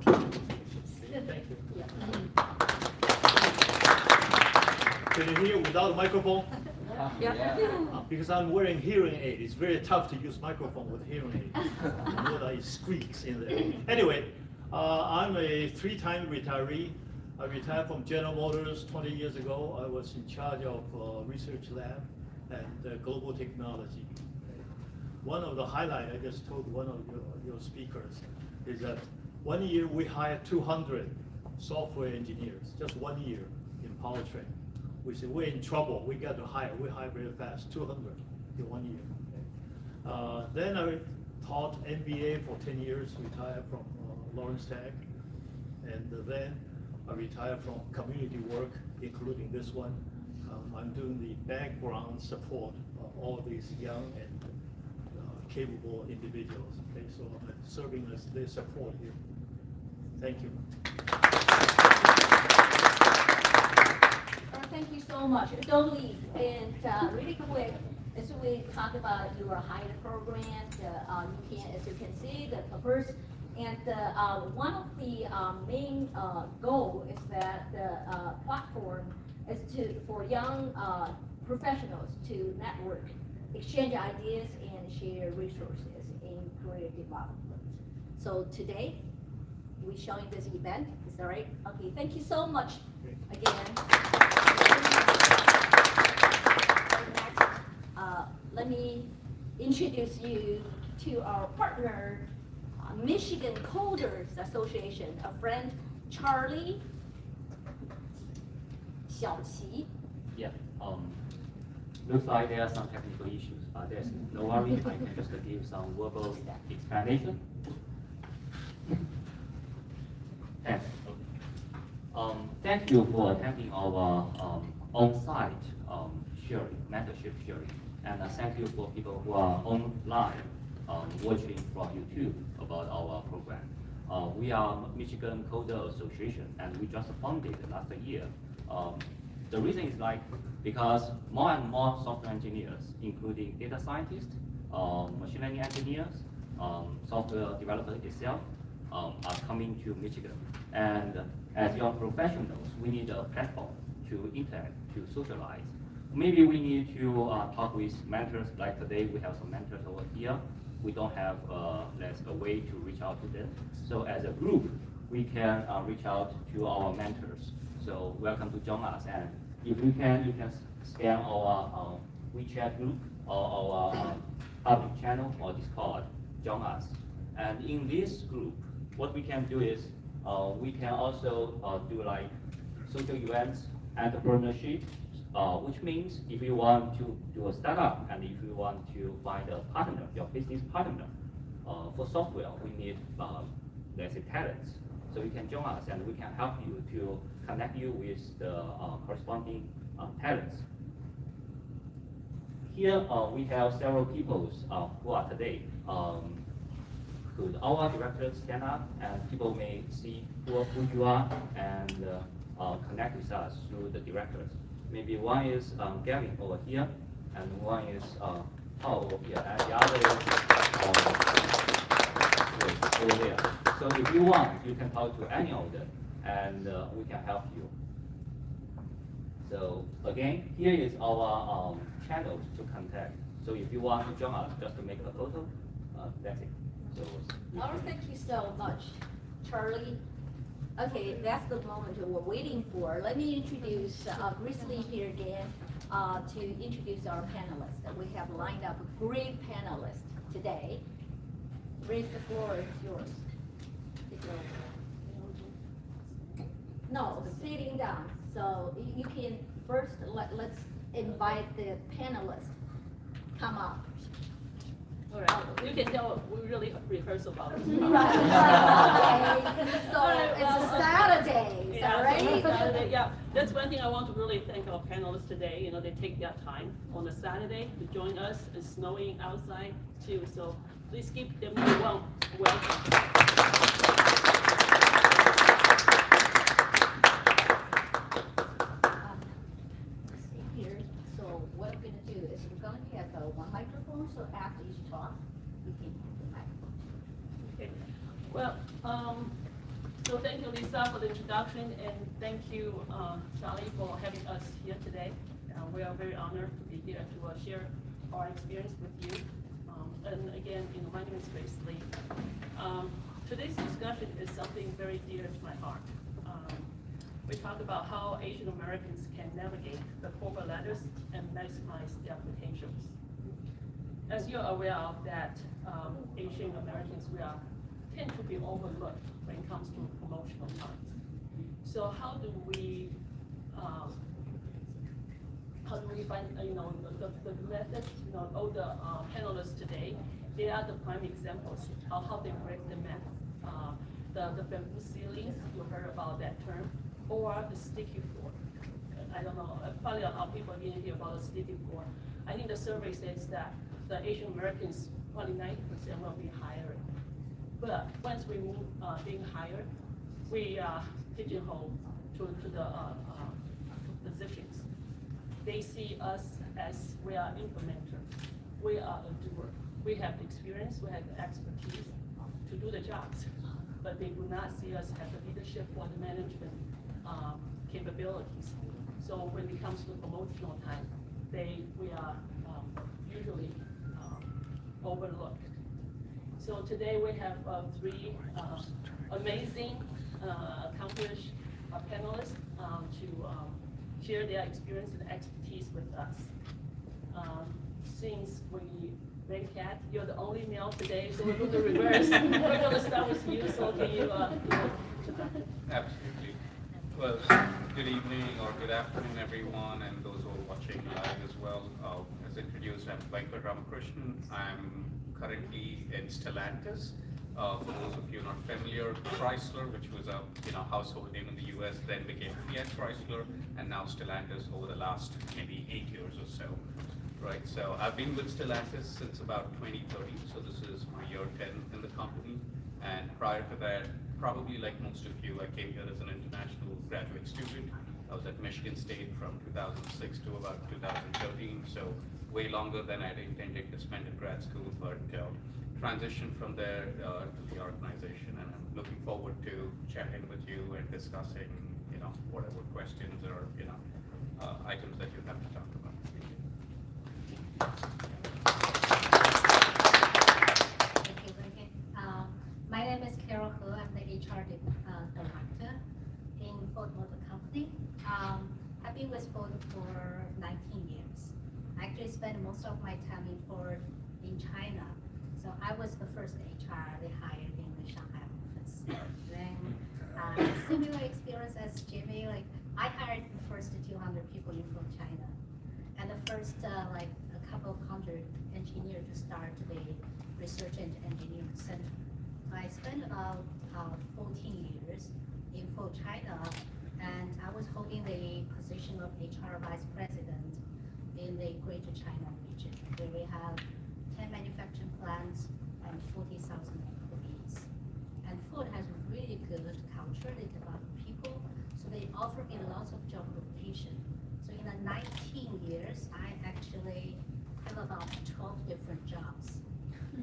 and also Thank you. Yeah. Can you hear without a microphone? Yeah. Because I'm wearing hearing aid, it's very tough to use microphone with hearing aid. You know that it squeaks in there. Anyway, I'm a 3-time retiree. I retired from General Motors 20 years ago. I was in charge of research lab and global technology. One of the highlights, I just told one of your speakers, is that 1 year we hired 200 software engineers, just 1 year in powertrain. We said, we're in trouble, we got to hire, we hire very fast, 200 in 1 year. Then I taught MBA for 10 years, retired from Lawrence Tech, and then I retired from community work, including this one. I'm doing the background support of all these young and capable individuals. Okay, so I'm serving as their support here. Thank you. Thank you so much. Don't leave. And really quick, as we talk about your hire program, you can, as you can see, the first, and one of the main goal is that the platform is for young professionals to network, exchange ideas, and share resources in career development. So today, we're showing this event. Is that right? Okay. Thank you so much again. Next, let me introduce you to our partner, Michigan Coders Association, a friend, Charlie Xiaoqi. Yeah. Looks like there are some technical issues, but there's no worry. I can just give some verbal explanation. Thanks. Thank you for attending our on-site sharing, mentorship sharing, and thank you for people who are online watching from YouTube about our program. We are Michigan Coder Association, and we just founded last year. The reason is because more and more software engineers, including data scientists, machine learning engineers, software developers itself, are coming to Michigan. And as young professionals, we need a platform to interact, to socialize. Maybe we need to talk with mentors, like today we have some mentors over here. We don't have there's a way to reach out to them. So as a group, we can reach out to our mentors. So welcome to join us. And if you can scan our WeChat group or our public channel or Discord, join us. And in this group, what we can do is we can also do social events, entrepreneurship, which means if you want to do a startup and if you want to find a partner, your business partner, for software, we need, let's say, talents. So you can join us and we can help you to connect you with the corresponding talents. Here we have several people who are today. Could our directors stand up and people may see who you are and connect with us through the directors. Maybe one is Gavin over here, and one is Paul over here, and the other is over there. So if you want, you can talk to any of them, and we can help you. So again, here is our channels to contact. So if you want to join us, just to make a photo, that's it. So, Thank you so much, Charlie. Okay, that's the moment we're waiting for. Let me introduce Grizzly here again to introduce our panelists. We have lined up a great panelist today. Grace, the floor is yours. No, sitting down. So you can first let's invite the panelists come up. All right. You can tell we really rehearse about it. Right. Okay. So it's a Saturday, is that right? So Saturday, yeah. That's one thing I want to really thank our panelists today. You know, they take their time on a Saturday to join us. It's snowing outside too, so please keep them welcome. Here, so what we're going to do is we're going to have one microphone, so after each talk, we can have the microphone. Okay. Well, So thank you, Lisa, for the introduction, and thank you, Charlie, for having us here today. We are very honored to be here to share our experience with you. And again, my name is Grace Lee. Today's discussion is something very dear to my heart. We talk about how Asian Americans can navigate the corporate ladders and maximize their potentials. As you're aware of that, Asian Americans, tend to be overlooked when it comes to promotional time. So how do we find, the methods, all the panelists today, they are the prime examples of how they break the myth. The bamboo ceilings, you heard about that term, or the sticky floor. I don't know, probably a lot of people didn't hear about the sticky floor. I think the survey says that the Asian Americans, probably 90% will be hired. But once we move being hired, we pigeonhole to the positions. They see us as we are implementers. We are a doer. We have the experience, we have the expertise to do the jobs, but they do not see us as the leadership or the management capabilities. So when it comes to promotional time, we are usually overlooked. So today we have three amazing, accomplished panelists to share their experience and expertise with us. Since Red Cat, you're the only male today, so we're going to reverse. We're going to start with you, so can you Absolutely. Well, good evening or good afternoon, everyone, and those who are watching live as well. As introduced, I'm Venkat Ramakrishnan. I'm currently in Stellantis. For those of you not familiar, Chrysler, which was a household name in the US, then became Fiat Chrysler, and now Stellantis over the last maybe 8 years or so. Right, so I've been with Stellantis since about 2013, so this is my year 10 in the company. And prior to that, probably like most of you, I came here as an international graduate student. I was at Michigan State from 2006 to about 2013, so way longer than I'd intended to spend in grad school, but transitioned from there to the organization, and I'm looking forward to chatting with you and discussing, whatever questions or, items that you have to talk about. Thank you, Lincoln. My name is Carol He. I'm the HR director in Ford Motor Company. I've been with Ford for 19 years. I actually spent most of my time in Ford in China. So I was the first HR they hired in the Shanghai office. Then similar experience as Jimmy, I hired the first 200 people in from China. And the first a couple of hundred engineers to start the research and engineering center. I spent about 14 years in Ford China, and I was holding the position of HR vice president in the Greater China region, where we have 10 manufacturing plants and 40,000 employees. And Ford has a really good culture. They develop people, so they offer me lots of job rotation. So in the 19 years, I actually have about 12 different jobs.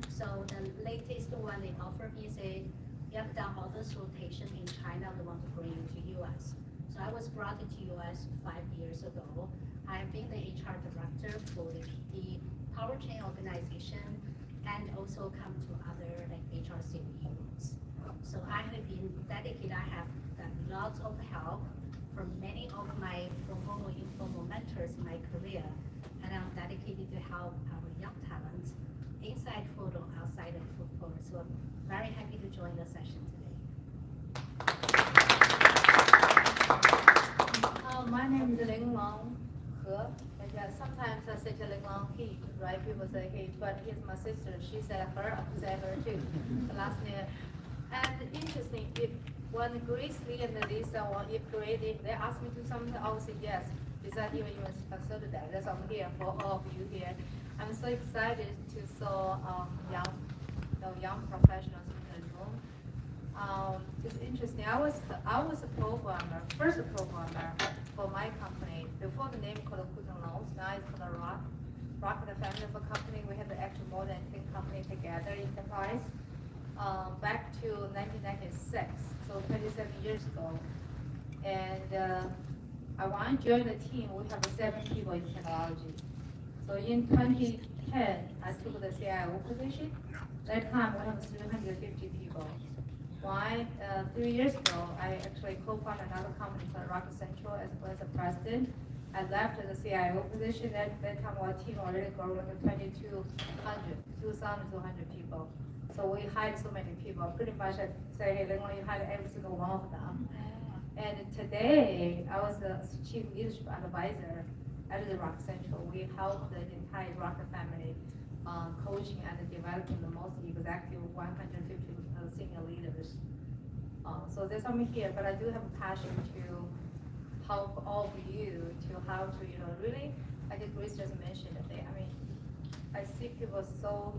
So the latest one they offered me is you have done all this rotation in China, we want to bring you to US. So I was brought to US 5 years ago. I've been the HR director for the power chain organization, and also come to other HR CEOs. So I have been dedicated. I have got lots of help from many of my formal and informal mentors in my career, and I'm dedicated to help our young talents inside Ford or outside of Ford. So I'm very happy to join the session today. My name is Ling Long He. Sometimes I say Ling Long He, right? People say he, but he's my sister. She said her, I say her too. The last name. And interesting, when Grace Lee and Lisa they asked me to do something, I would say yes. Without even consider that. That's why I'm here for all of you here. I'm so excited to saw young professionals in the room. It's interesting. I was a programmer, first programmer for my company. Before the name called Kuten Loans, now it's called Rock. Rock the family of a company. We have actually more than 10 companies together enterprise. Back to 1996. So so 27 years ago. And I want to join the team. We have 7 people in technology. So in 2010, I took the CIO position. That time we have 350 people. Why? 3 years ago, I actually co-founded another company called Rocket Central as vice president. I left the CIO position. That time our team already grew like 2,200 people. So we hired so many people. Pretty much I say, hey, you hired every single one of them. And today, I was the chief leadership advisor at the Rocket Central. We help the entire Rocket family coaching and developing the most executive 150 senior leaders. So there's something here, but I do have a passion to help all of you to how to, really, like Grace just mentioned, I see people so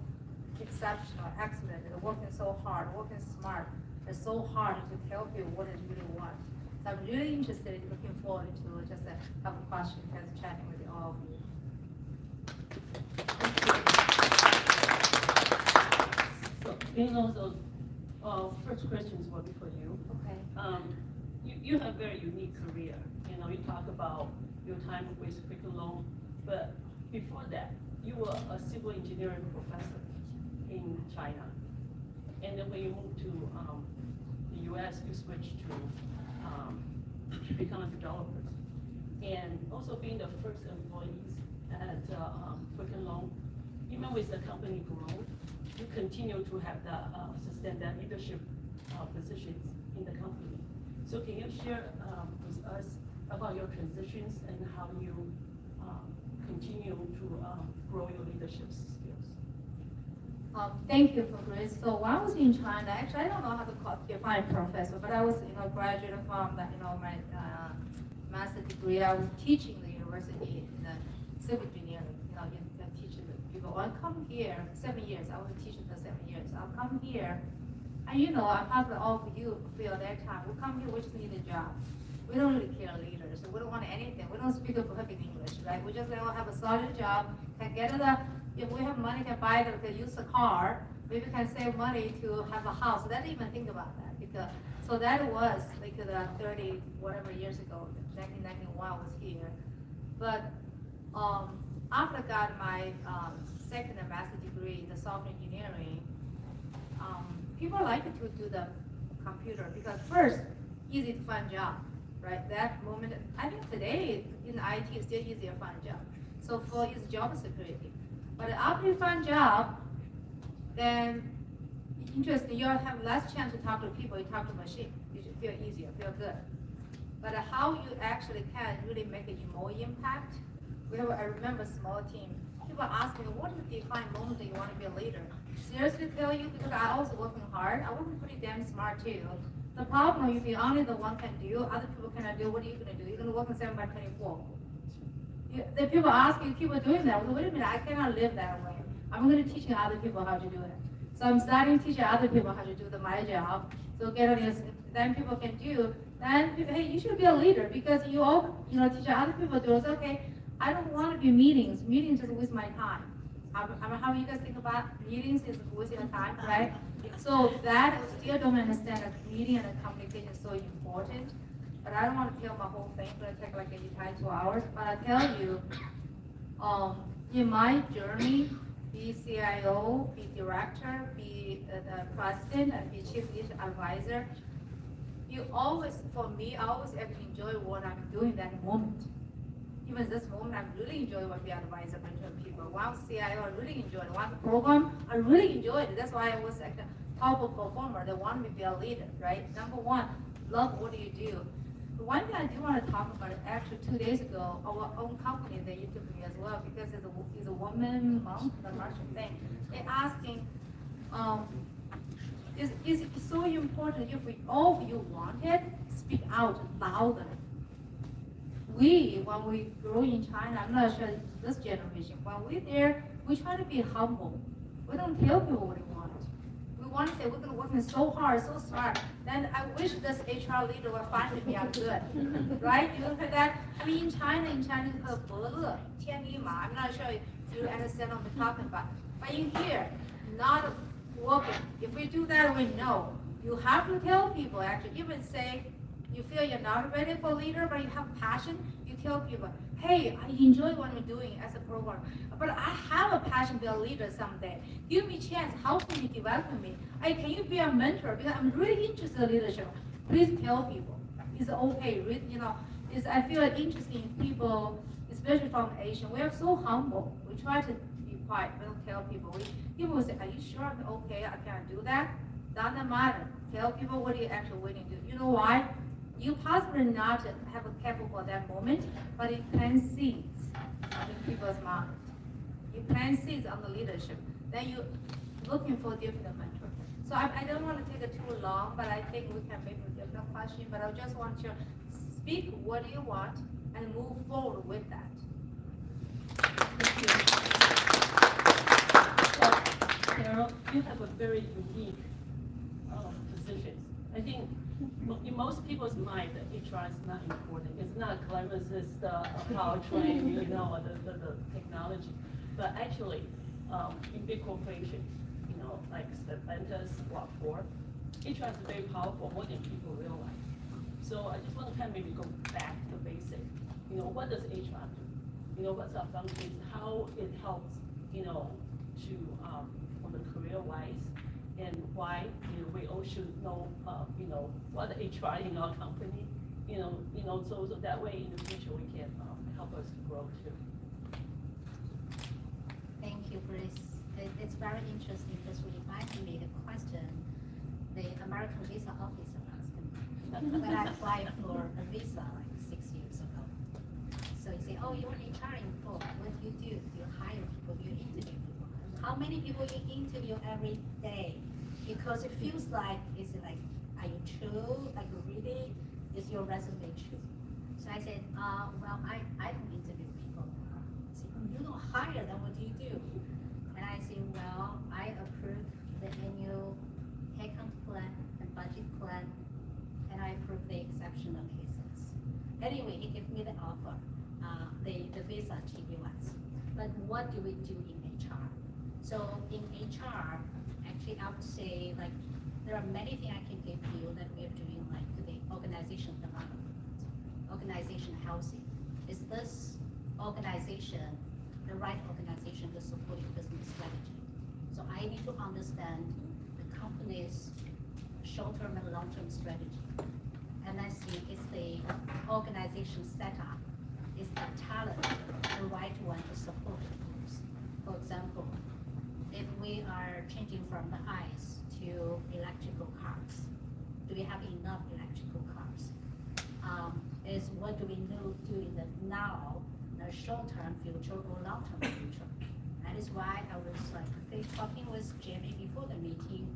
exceptional, excellent, they're working so hard, working smart. It's so hard to tell people what they really want. So I'm really interested, looking forward to just have a question, just chatting with all of you. So, first questions will be for you. Okay. You have a very unique career. You talk about your time with Quicken Loan, but before that, you were a civil engineering professor in China. And then when you moved to the US, you switched to become a developer. And also being the first employees at Quicken Loan, even with the company growth, you continue to have sustain that leadership positions in the company. So can you share with us about your transitions and how you continue to grow your leadership skills? Thank you for Grace. So when I was in China, actually I don't know how to define professor, but I was graduate from my master's degree. I was teaching the university in civil engineering. Teaching the people. I come here 7 years. I was teaching for 7 years. I'll come here, and I probably all of you feel that time. We come here, we just need a job. We don't really care leaders. We don't want anything. We don't speak a perfect English, right? We just have a solid job, can get if we have money, can buy can use a car, maybe can save money to have a house. So I didn't even think about that so that was like the 30 whatever years ago, 1991 I was here. But after I got my second and master degree in the software engineering, people like to do the computer because first, easy to find job, right? That moment, I think today in IT it's still easier to find job. So for is job security. But after you find job, then interesting, you have less chance to talk to people, you talk to machine. You should feel easier, feel good. But how you actually can really make a more impact, I remember a small team, people ask me, what is the defined moment that you want to be a leader? Seriously tell you, because I also working hard, I working pretty damn smart too. The problem, if you're only the one can do, other people cannot do, what are you going to do? You're going to work in 7 by 24. The people ask you, people doing that, well, wait a minute, I cannot live that way. I'm going to teach other people how to do it. So I'm starting to teach other people how to do my job. So then people can do, then hey, you should be a leader because you all, teach other people do it. Okay, I don't want to be meetings. Meetings just waste my time. How you guys think about meetings is wasting your time, right? So that still don't understand that meeting and communication is so important. But I don't want to tell my whole thing. It's going to take like 2 hours. But I tell you, in my journey, be CIO, be director, be the president, and be chief leadership advisor, for me, I always actually enjoy what I'm doing that moment. Even this moment, I really enjoy what the advisor mentoring people. One CIO, I really enjoyed it. One program, I really enjoyed it. That's why I was like a top performer. They want me to be a leader, right? Number one, love what you do. The one thing I do want to talk about, actually 2 days ago, our own company, they interviewed me as well, because it's a woman month, the Russian thing. They're asking, is it so important if all of you want it, speak out louder. When we grow in China, I'm not sure this generation, when we're there, we try to be humble. We don't tell people what we want. We want to say we're going to work so hard, so smart. Then I wish this HR leader would find me I'm good, right? You look at that. I mean, in Chinese it's called 伯乐, 千里马. I'm not sure if you understand what I'm talking about. But in here, not working. If we do that, we know. You have to tell people, actually, even say, you feel you're not ready for leader, but you have passion, you tell people, hey, I enjoy what I'm doing as a program, but I have a passion to be a leader someday. Give me a chance, how can you develop me? Hey, can you be a mentor? Because I'm really interested in leadership. Please tell people. It's okay, I feel like interesting people, especially from Asian, we are so humble. We try to be quiet, we don't tell people. People will say, are you sure I'm okay, I can't do that? Doesn't matter. Tell people what you're actually willing to do. You know why? You possibly not have a capable at that moment, but it plants seeds in people's mind. You plant seeds on the leadership. Then you're looking for different mentor. So I don't want to take it too long, but I think we can maybe give the question, but I just want to speak what you want and move forward with that. So, Carol, you have a very unique position. I think in most people's mind, HR is not important. It's not glamorous, it's the powertrain, the technology. But actually, in big corporations, like Stellantis, Block4, HR is very powerful, more than people realize. So I just want to kind of maybe go back to basic. What does HR do? What's our functions? How it helps, to on the career-wise, and why we all should know, what the HR in our company, so that way in the future we can help us to grow too. Thank you, Grace. It's very interesting because when you made a question, the American visa officer asked me when I applied for a visa like 6 years ago. So you say, oh, you're HR info. What do? You hire people, you interview people. How many people you interview every day? Because it feels like, are you true? Like really, is your resume true? So I said, well, I don't interview people. I said, you don't hire them, what do you do? And I said, well, I approve the annual headcount plan and budget plan, and I approve the exceptional cases. Anyway, he gave me the offer, the visa to US. But what do we do in HR? So in HR, actually I would say there are many things I can give you that we are doing, like the organization development, organization housing. Is this organization the right organization to support your business strategy? So I need to understand the company's short-term and long-term strategy. And then see, is the organization setup, is the talent the right one to support the goals? For example, if we are changing from the ICE to electrical cars, do we have enough electrical cars? Is what do we do in the now, the short-term future or long-term future? That is why I was talking with Jamie before the meeting,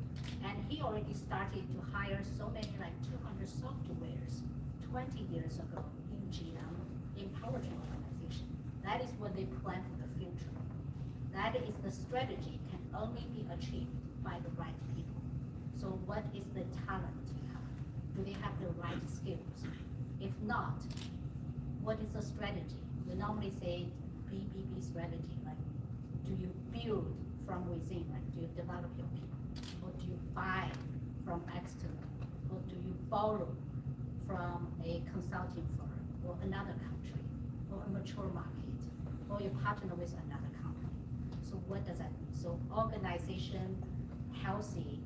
and he already started to hire so many 200 softwares 20 years ago in GM, in powertrain organization. That is what they plan for the future. That is the strategy can only be achieved by the right people. So what is the talent you have? Do they have the right skills? If not, what is the strategy? We normally say BBB strategy, do you build from within, do you develop your people? Or do you buy from external? Or do you borrow from a consulting firm or another country or a mature market? Or you partner with another company? So what does that mean? So organization, healthy,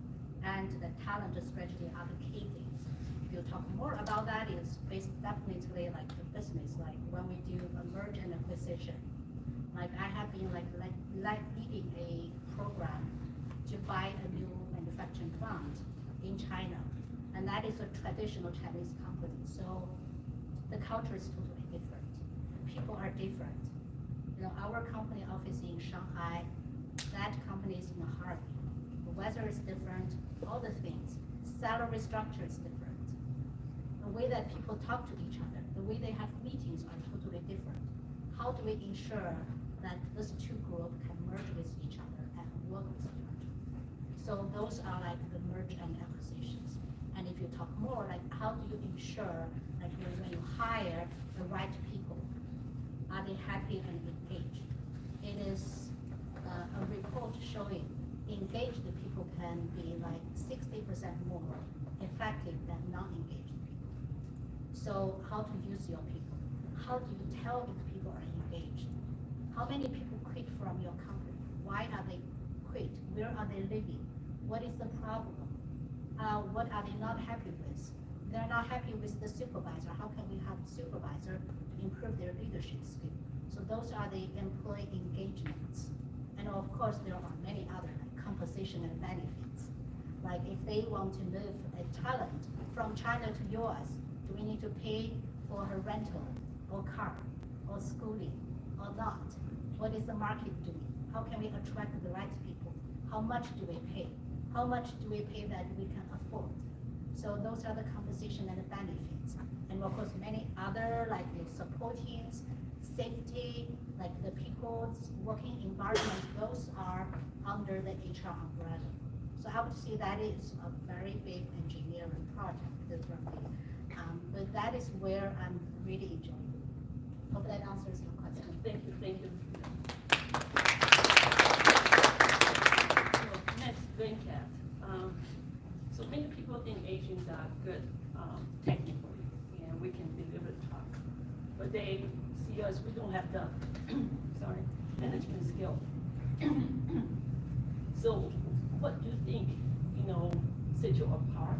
and the talent strategy are the key things. If you talk more about that, it's definitely the business, when we do a merge and acquisition. I have been leading a program to buy a new manufacturing plant in China, and that is a traditional Chinese company. So the culture is totally different. People are different. Our company office in Shanghai, that company is in Harvey. The weather is different, all the things. Salary structure is different. The way that people talk to each other, the way they have meetings are totally different. How do we ensure that these two groups can merge with each other and work with each other? So those are the merge and acquisitions. And if you talk more, how do you ensure that when you hire the right people, are they happy and engaged? It is a report showing engaged people can be like 60% more effective than non-engaged people. So how to use your people? How do you tell if people are engaged? How many people quit from your company? Why are they quit? Where are they living? What is the problem? What are they not happy with? They're not happy with the supervisor. How can we help supervisor to improve their leadership skill? So those are the employee engagements. And of course, there are many other like compensation and benefits. Like if they want to move a talent from China to US, do we need to pay for her rental or car or schooling or not? What is the market doing? How can we attract the right people? How much do we pay? How much do we pay that we can afford? So those are the compensation and the benefits. And of course, many other like the supporting, safety, like the people's working environment, those are under the HR umbrella. So I would say that is a very big engineering project differently. But that is where I'm really enjoying. Hope that answers your question. Thank you, thank you. So next, Venkat. So many people think Asians are good technically, and we can deliver tasks, but they see us, we don't have the management skill. So what do you think, set you apart?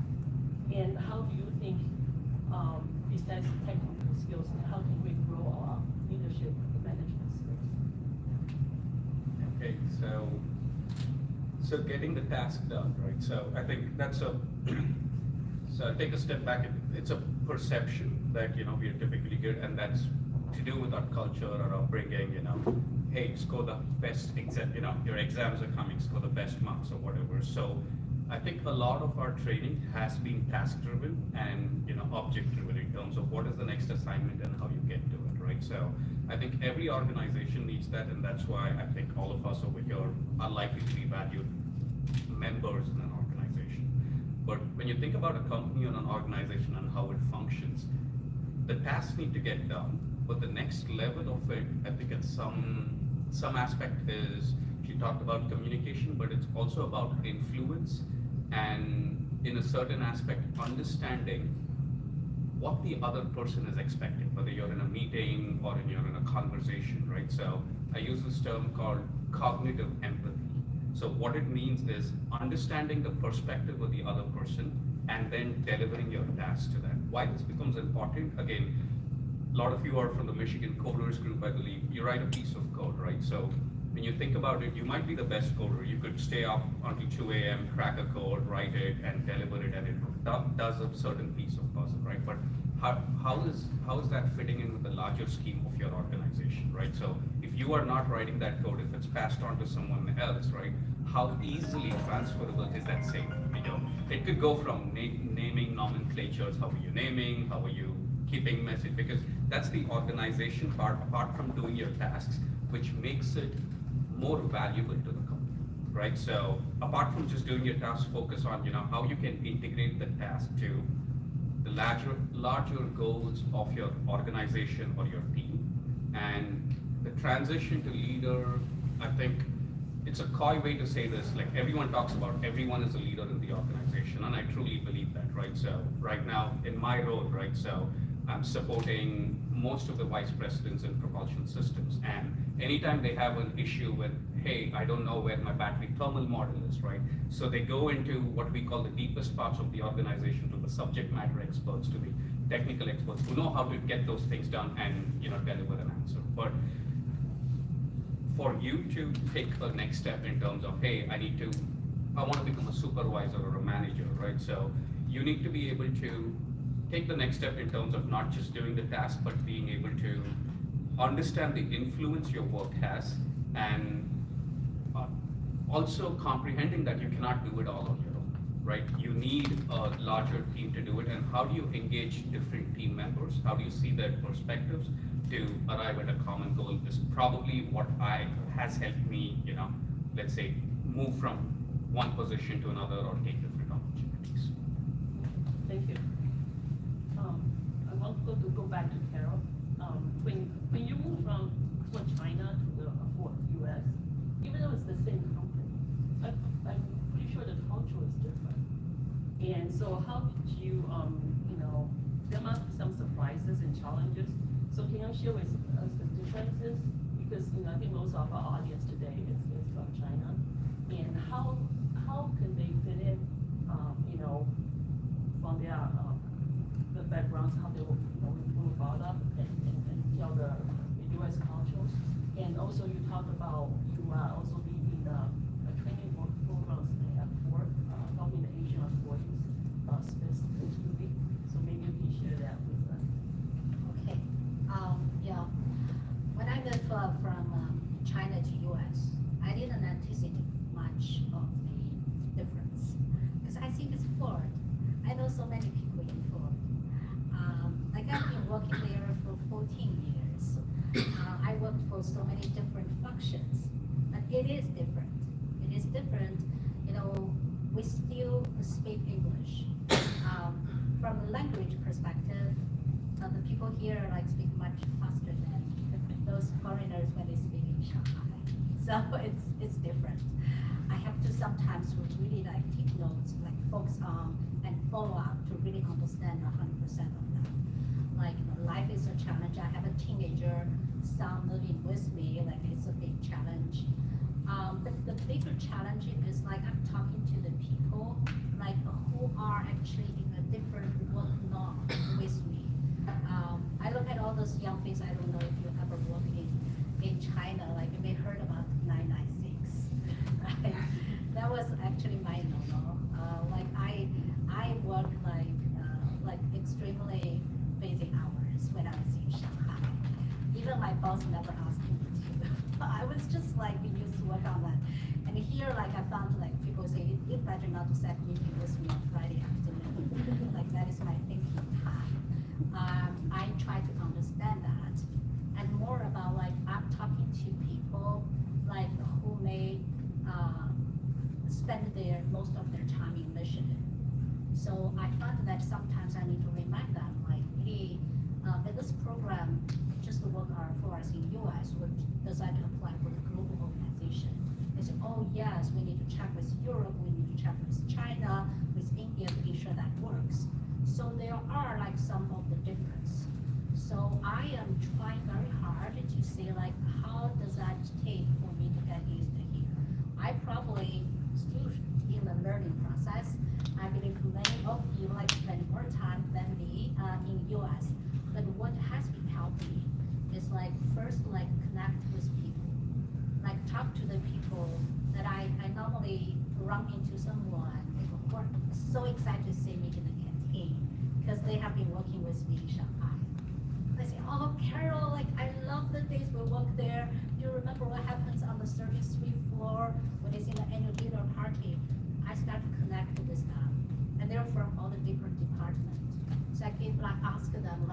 And how do you think, besides technical skills, how can we grow our leadership and management skills? Okay, so getting the task done, right? So I think that's so take a step back. It's a perception that, we are typically good, and that's to do with our culture or upbringing, hey, score the best exam, your exams are coming, score the best marks or whatever. So I think a lot of our training has been task driven and, object driven in terms of what is the next assignment and how you get to it, right? So I think every organization needs that, and that's why I think all of us over here are likely to be valued members in an organization. But when you think about a company or an organization and how it functions, the tasks need to get done, but the next level of it, I think at some aspect is, she talked about communication, but it's also about influence and in a certain aspect, understanding what the other person is expecting, whether you're in a meeting or you're in a conversation, right? So I use this term called cognitive empathy. So what it means is understanding the perspective of the other person and then delivering your task to them. Why this becomes important, again, a lot of you are from the Michigan Coders group, I believe. You write a piece of code, right? So when you think about it, you might be the best coder. You could stay up until 2 a.m., crack a code, write it, and deliver it, and it does a certain piece of puzzle, right? But how is that fitting in with the larger scheme of your organization, right? So if you are not writing that code, if it's passed on to someone else, right? How easily transferable is that same? It could go from naming nomenclatures. How are you naming? How are you keeping message? Because that's the organization part, apart from doing your tasks, which makes it more valuable to the company, right? So apart from just doing your tasks, focus on how you can integrate the task to the larger goals of your organization or your team. And the transition to leader, I think it's a coy way to say this, like everyone talks about everyone is a leader in the organization, and I truly believe that, right? So right now in my role, right, so I'm supporting most of the vice presidents in propulsion systems, and anytime they have an issue with, hey, I don't know where my battery thermal model is, right? So they go into what we call the deepest parts of the organization, to the subject matter experts, to the technical experts who know how to get those things done and deliver an answer. But for you to take the next step in terms of, hey, I want to become a supervisor or a manager, right? So you need to be able to take the next step in terms of not just doing the task, but being able to understand the influence your work has, and also comprehending that you cannot do it all on your own, right? You need a larger team to do it, and how do you engage different team members? How do you see their perspectives to arrive at a common goal is probably what has helped me, let's say, move from one position to another or take different opportunities. Thank you. I want to go back to Carol. When you move from China to the US, even though it's the same company, I'm pretty sure the culture is different. And so how did you, there must be some surprises and challenges. So can you share with us the differences? Because, I think most of our audience today is from China. And how can they fit in, from their, the backgrounds, how they were, brought up and tell the US cultures. And also you talked about you are also leading the training programs they have for helping the Asian employees specifically. So maybe you can share that with us. Okay. Yeah. When I moved from China to US, I didn't anticipate much of the difference because I think it's Ford. I know so many people in Ford. Like I've been working there for 14 years. I worked for so many different functions, but it is different. It is different. We still speak English. From a language perspective, the people here speak much faster than those foreigners when they speak in Shanghai. So it's different. I have to sometimes really take notes, focus on and follow up to really understand 100% of them. Life is a challenge. I have a teenager son living with me. It's a big challenge. But the bigger challenge is I'm talking to the people who are actually in a different work norm with me. I look at all those young faces. I don't know if you ever work in China. You may heard about 996. Right? That was actually my no-no. I work extremely busy hours when I was in Shanghai. Even my boss never asked me to. I was just used to work on that. And here I found people say it's better not to set meeting with me on Friday afternoon. That is my thinking time. I try to understand that. And more about I'm talking to people who may spend most of their time in Michigan. So I found that sometimes I need to remind them, hey, in this program, just the work for us in US, we decided to apply for the global organization. They said, oh yes, we need to check with Europe, we need to check with China, with India to be sure that works. So there are some of the difference. So I am trying very hard to see how does that take for me to get used to here. I probably still in the learning process. I believe many of you spend more time than me in US. But what has been helping is first connect with people. Talk to the people that I normally run into someone who are so excited to see me in the canteen because they have been working with me in Shanghai. They say, oh Carol, I love the days we work there. Do you remember what happens on the 33rd floor when it's in the annual dinner party? I start to connect with them. And they're from all the different departments. So I can ask them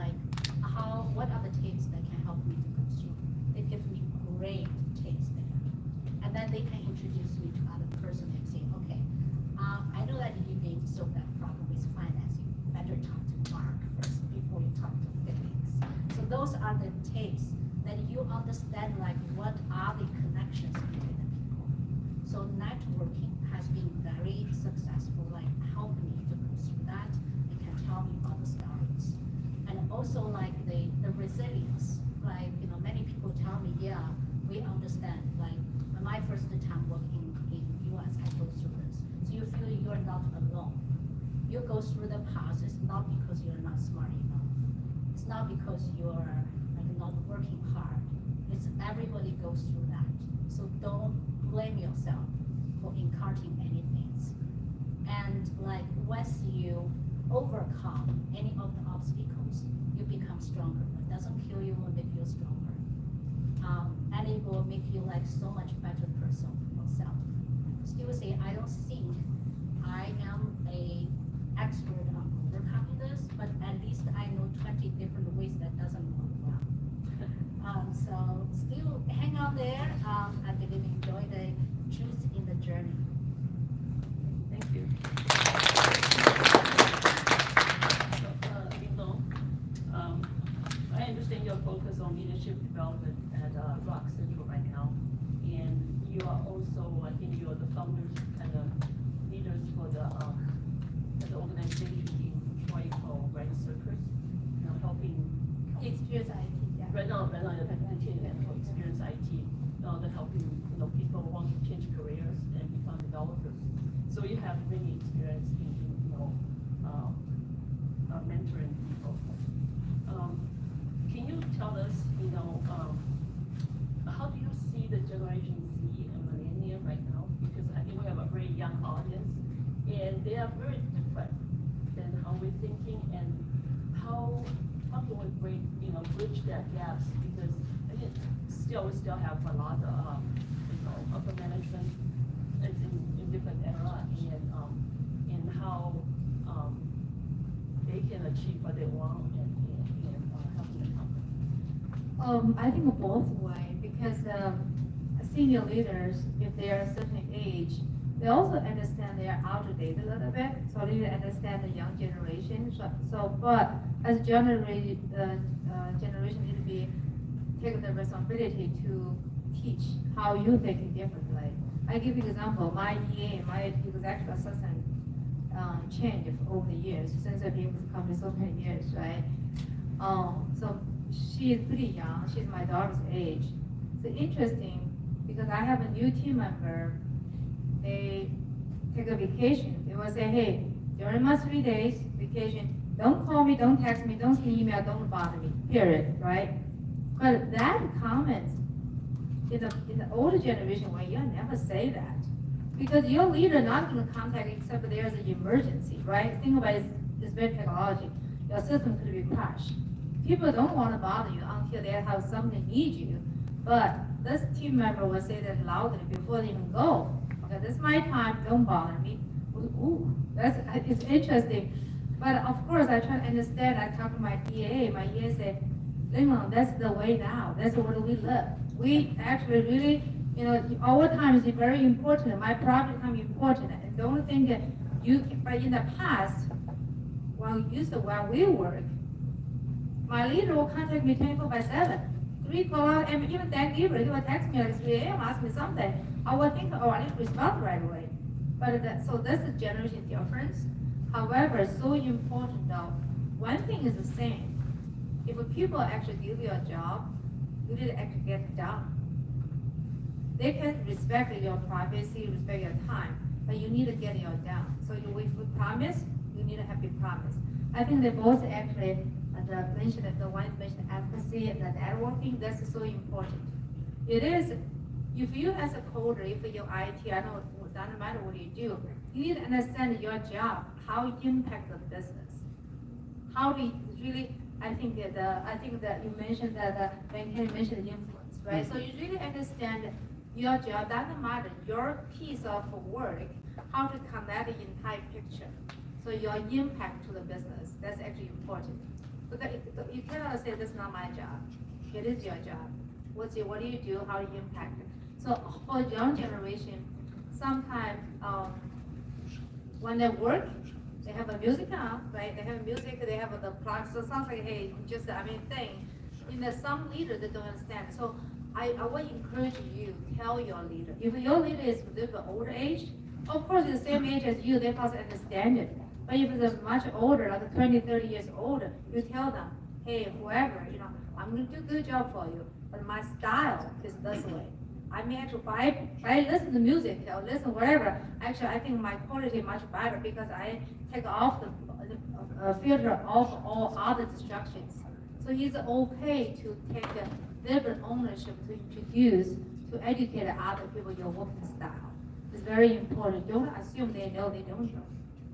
what are the tips that can help me to consume? They give me great tips there. And then they can introduce me to other person and say, okay, I know that you need to solve that problem with financing. Better talk to Mark first before you talk to Felix. So those are the tips that you understand what are the connections between the people. So networking has been very successful, help me to go through that. They can tell me all the stories. And also the resilience, many people tell me, yeah, we understand. When my first time working in US, I go through this. So you feel you're not alone. You go through the process not because you're not smart enough. It's not because you're not working hard. It's everybody goes through that. So don't blame yourself for encountering many things. And once you overcome any of the obstacles, you become stronger. It doesn't kill you, it will make you stronger. And it will make you so much better person for yourself. Still say, I don't think I am a expert on overcoming this, but at least I know 20 different ways that doesn't work well. So still hang on there. I believe enjoy the truth in the journey. Thank you. I understand your focus on leadership development at Rock Central right now, and you are also, I think you are the founders and the leaders for the organization in Troy called Right Circus, helping. Experience IT, yeah. Right now, the team for Experience IT, they're helping, people who want to change careers and become developers. So you have many experience in mentoring people. Can you tell us, how do you see the Generation Z and Millennial right now? Because I think we have a very young audience, and they are very different than how we're thinking, and how can we bridge that gaps? Because I think we still have a lot of, upper management is in different era, and how they can achieve what they want and helping the company. I think both way, because senior leaders, if they are a certain age, they also understand they are out of date a little bit, so they understand the young generation. But as generation need to be taking the responsibility to teach how you think differently. I give you an example. My EA, my executive assistant, changed over the years since I've been with the company so many years, right? So she is pretty young. She's my daughter's age. It's interesting because I have a new team member. They take a vacation. They will say, hey, during my 3 days vacation, don't call me, don't text me, don't send email, don't bother me, period, right? But that comment in the older generation way, you never say that. Because your leader not going to contact except if there's an emergency, right? Think about it, it's very technology. Your system could be crashed. People don't want to bother you until they have something need you. But this team member will say that loudly before they even go. Okay, this is my time, don't bother me. Ooh, it's interesting. But of course, I try to understand. I talk to my EA. My EA said, Linglong, that's the way now. That's what we live. We actually really, our time is very important. My project time is important. And the only thing that but in the past, when we work, my leader will contact me 24/7. 3 o'clock, and even Thanksgiving, he will text me like 3 a.m., ask me something. I will think, I need to respond right away. But so that's the generation difference. However, so important though, one thing is the same. If people actually give you a job, you need to actually get it done. They can respect your privacy, respect your time, but you need to get it done. So if you promise, you need to have your promise. I think they both actually mentioned that the one mentioned empathy and the networking, that's so important. It is, if you as a coder, if you're IT, I know it doesn't matter what you do, you need to understand your job, how it impacts the business. How do you really, I think that you mentioned that when Ken mentioned influence, right? So you really understand your job, doesn't matter, your piece of work, how to connect the entire picture. So your impact to the business, that's actually important. But you cannot say that's not my job. It is your job. What do you do? How do you impact it? So for young generation, sometimes when they work, they have a music on, right? They have music, they have the plug. So it sounds like, hey, thing. Some leaders, they don't understand. So I would encourage you, tell your leader. If your leader is a little bit older age, of course, the same age as you, they must understand it. But if it's much older, like 20, 30 years older, you tell them, hey, whoever, I'm going to do a good job for you, but my style is this way. I may actually, I listen to music, listen whatever. Actually, I think my quality is much better because I take off the filter off all other distractions. So it's okay to take a little bit ownership to introduce, to educate other people your working style. It's very important. Don't assume they know, they don't know.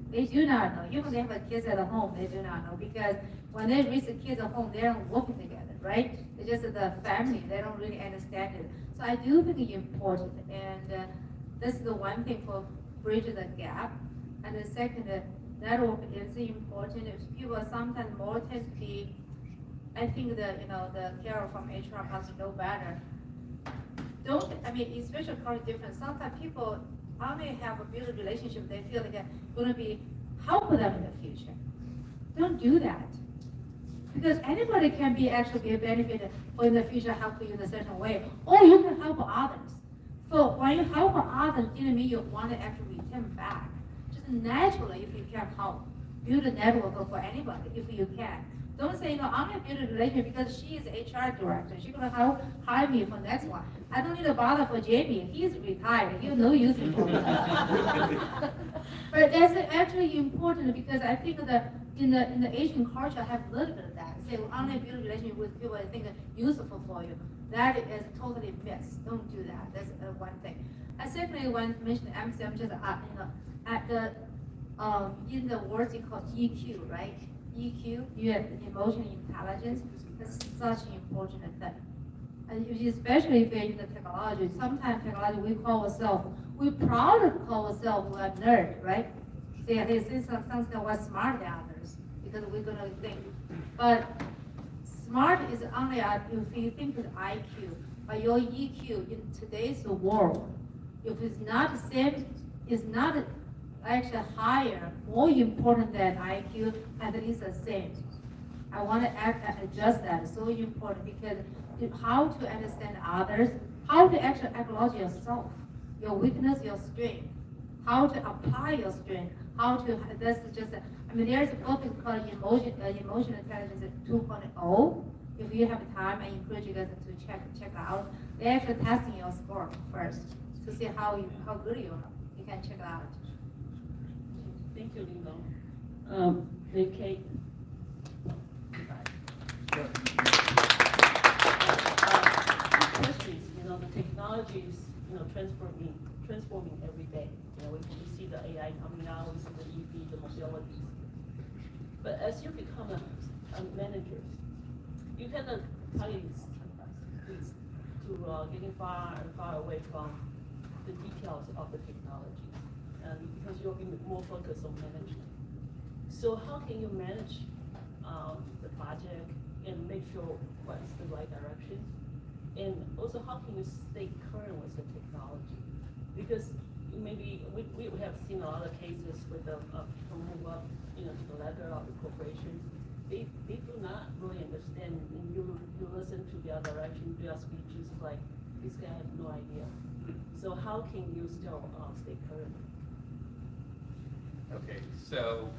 They do not know. Even they have kids at home, they do not know because when they raise the kids at home, they're not working together, right? It's just the family, they don't really understand it. So I do think it's important, and this is the one thing for bridging the gap. And the second, network is important. If people sometimes more tend to be, I think the Carol from HR must know better. Especially current difference. Sometimes people only have a build a relationship, they feel like they're going to be help them in the future. Don't do that. Because anybody can actually be a benefit for in the future help you in a certain way. Or you can help others. So when you help others, didn't mean you want to actually return back. Just naturally, if you can help, build a network for anybody, if you can. Don't say, I'm gonna build a relationship because she is HR director. She's gonna hire me for next one. I don't need to bother for Jamie. He's retired. He's no use for me. But that's actually important because I think that in the Asian culture, I have a little bit of that. Say, well, I'm gonna build a relationship with people I think are useful for you. That is totally missed. Don't do that. That's one thing. And secondly, when mentioned empathy, I'm just at the in the words it's called EQ, right? EQ, you have emotional intelligence. That's such an important thing. And especially if you're in the technology, sometimes technology we're proud to call ourselves we're nerd, right? Say this is something we're smarter than others because we're gonna think. But smart is only if you think it's IQ, but your EQ in today's world, if it's not the same, it's not actually higher, more important than IQ, at least the same. I want to adjust that. It's so important because how to understand others, how to actually acknowledge yourself, your weakness, your strength, how to apply your strength, that's just, there's a book called Emotional Intelligence 2.0. If you have time, I encourage you guys to check it out. They're actually testing your score first to see how good you are. You can check it out. Thank you, Linda. Kate. Questions, the technology is, transforming every day. We see the AI coming out, we see the EV, the mobility. But as you become a manager, you cannot target to getting far and far away from the details of the technology, because you'll be more focused on management. So how can you manage the project and make sure what's the right direction? And also, how can you stay current with the technology? Because maybe we have seen a lot of cases with the people move up, to the ladder of the corporations. They do not really understand, and you listen to their direction, their speeches, like, this guy has no idea. So how can you still stay current? Okay, so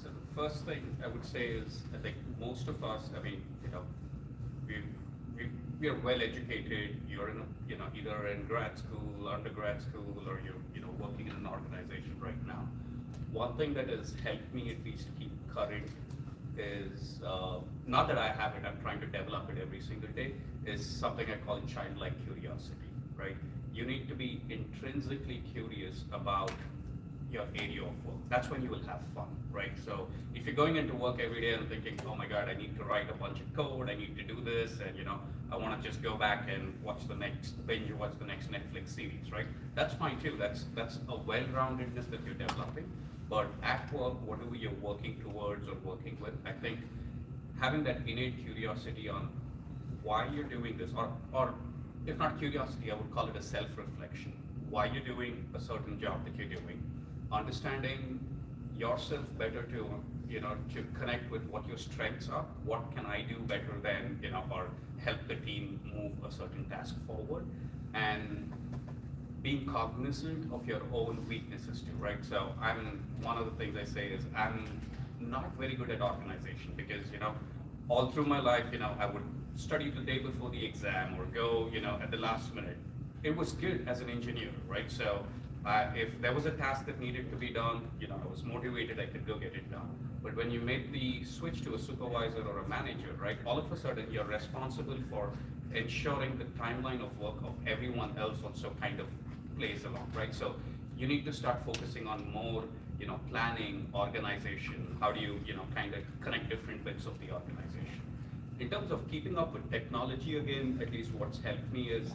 the first thing I would say is, I think most of us, we are well educated. You're in, either in grad school, undergrad school, or you're, working in an organization right now. One thing that has helped me at least keep current is, not that I have it, I'm trying to develop it every single day, is something I call childlike curiosity, right? You need to be intrinsically curious about your area of work. That's when you will have fun, right? So if you're going into work every day and thinking, oh my God, I need to write a bunch of code, I need to do this, and I want to just go back and watch the next Netflix series, right? That's fine too. That's a well-roundedness that you're developing. But at work, whatever you're working towards or working with, I think having that innate curiosity on why you're doing this, or if not curiosity, I would call it a self-reflection. Why you're doing a certain job that you're doing, understanding yourself better to connect with what your strengths are. What can I do better than, or help the team move a certain task forward, and being cognizant of your own weaknesses too, right? So one of the things I say is I'm not very good at organization because, all through my life, I would study the day before the exam or go, at the last minute. It was good as an engineer, right? So if there was a task that needed to be done, I was motivated, I could go get it done. But when you make the switch to a supervisor or a manager, right, all of a sudden you're responsible for ensuring the timeline of work of everyone else also kind of plays along, right? So you need to start focusing on more, planning, organization. How do you, kind of connect different bits of the organization? In terms of keeping up with technology, again, at least what's helped me is,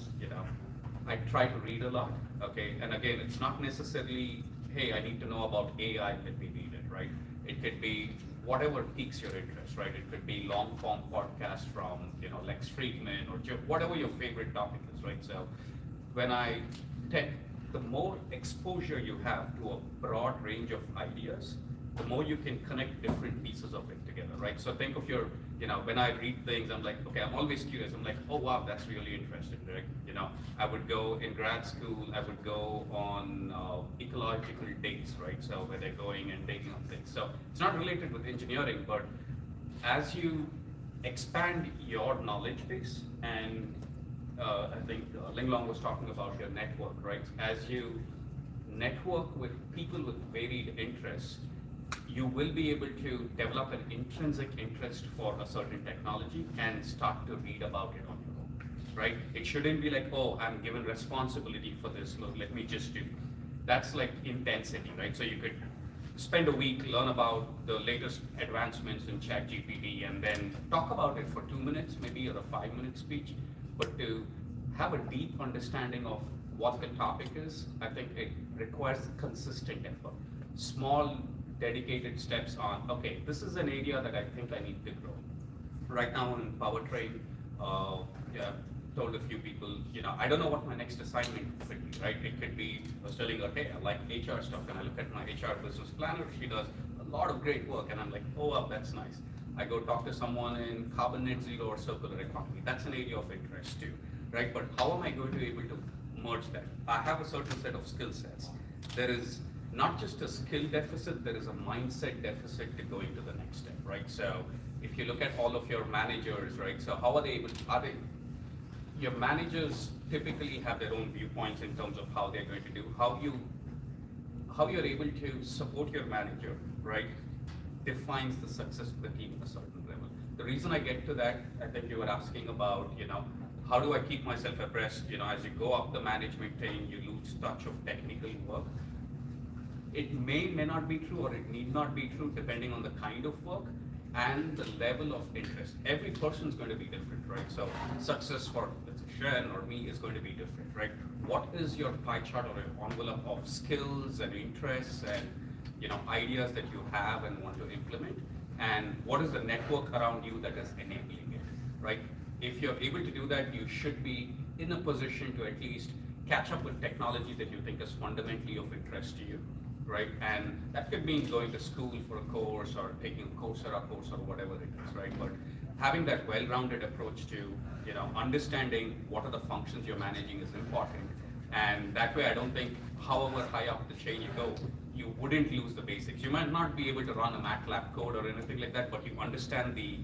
I try to read a lot, okay? And again, it's not necessarily, hey, I need to know about AI, let me read it, right? It could be whatever piques your interest, right? It could be long form podcasts from, Lex Friedman or whatever your favorite topic is, right? So the more exposure you have to a broad range of ideas, the more you can connect different pieces of it together, right? So think of your, when I read things, I'm like, okay, I'm always curious. I'm like, oh wow, that's really interesting, right? I would go in grad school, I would go on ecological dates, right? So where they're going and digging up things. So it's not related with engineering, but as you expand your knowledge base, and I think Ling Long was talking about your network, right? As you network with people with varied interests, you will be able to develop an intrinsic interest for a certain technology and start to read about it on your own, right? It shouldn't be like, oh, I'm given responsibility for this, look, let me just do. That's like intensity, right? So you could spend a week, learn about the latest advancements in ChatGPT, and then talk about it for 2 minutes, maybe, or a 5-minute speech. But to have a deep understanding of what the topic is, I think it requires consistent effort. Small, dedicated steps on, okay, this is an area that I think I need to grow. Right now in powertrain, told a few people, I don't know what my next assignment could be, right? It could be, I was telling her, hey, I like HR stuff, and I look at my HR business planner, she does a lot of great work, and I'm like, oh, wow, that's nice. I go talk to someone in carbon net zero or circular economy. That's an area of interest too, right? But how am I going to be able to merge that? I have a certain set of skill sets. There is not just a skill deficit, there is a mindset deficit to going to the next step, right? So if you look at all of your managers, right? So how are they able to, your managers typically have their own viewpoints in terms of how they're going to do, how you're able to support your manager, right? Defines the success of the team at a certain level. The reason I get to that, I think you were asking about, how do I keep myself abreast, as you go up the management chain, you lose touch of technical work. It may not be true, or it need not be true, depending on the kind of work and the level of interest. Every person is going to be different, right? So success for, let's say, Sharon or me is going to be different, right? What is your pie chart or your envelope of skills and interests and ideas that you have and want to implement? And what is the network around you that is enabling it, right? If you're able to do that, you should be in a position to at least catch up with technology that you think is fundamentally of interest to you, right? And that could mean going to school for a course or taking a Coursera course or whatever it is, right? But having that well-rounded approach to, understanding what are the functions you're managing is important. And that way, I don't think, however high up the chain you go, you wouldn't lose the basics. You might not be able to run a MATLAB code or anything like that, but you understand the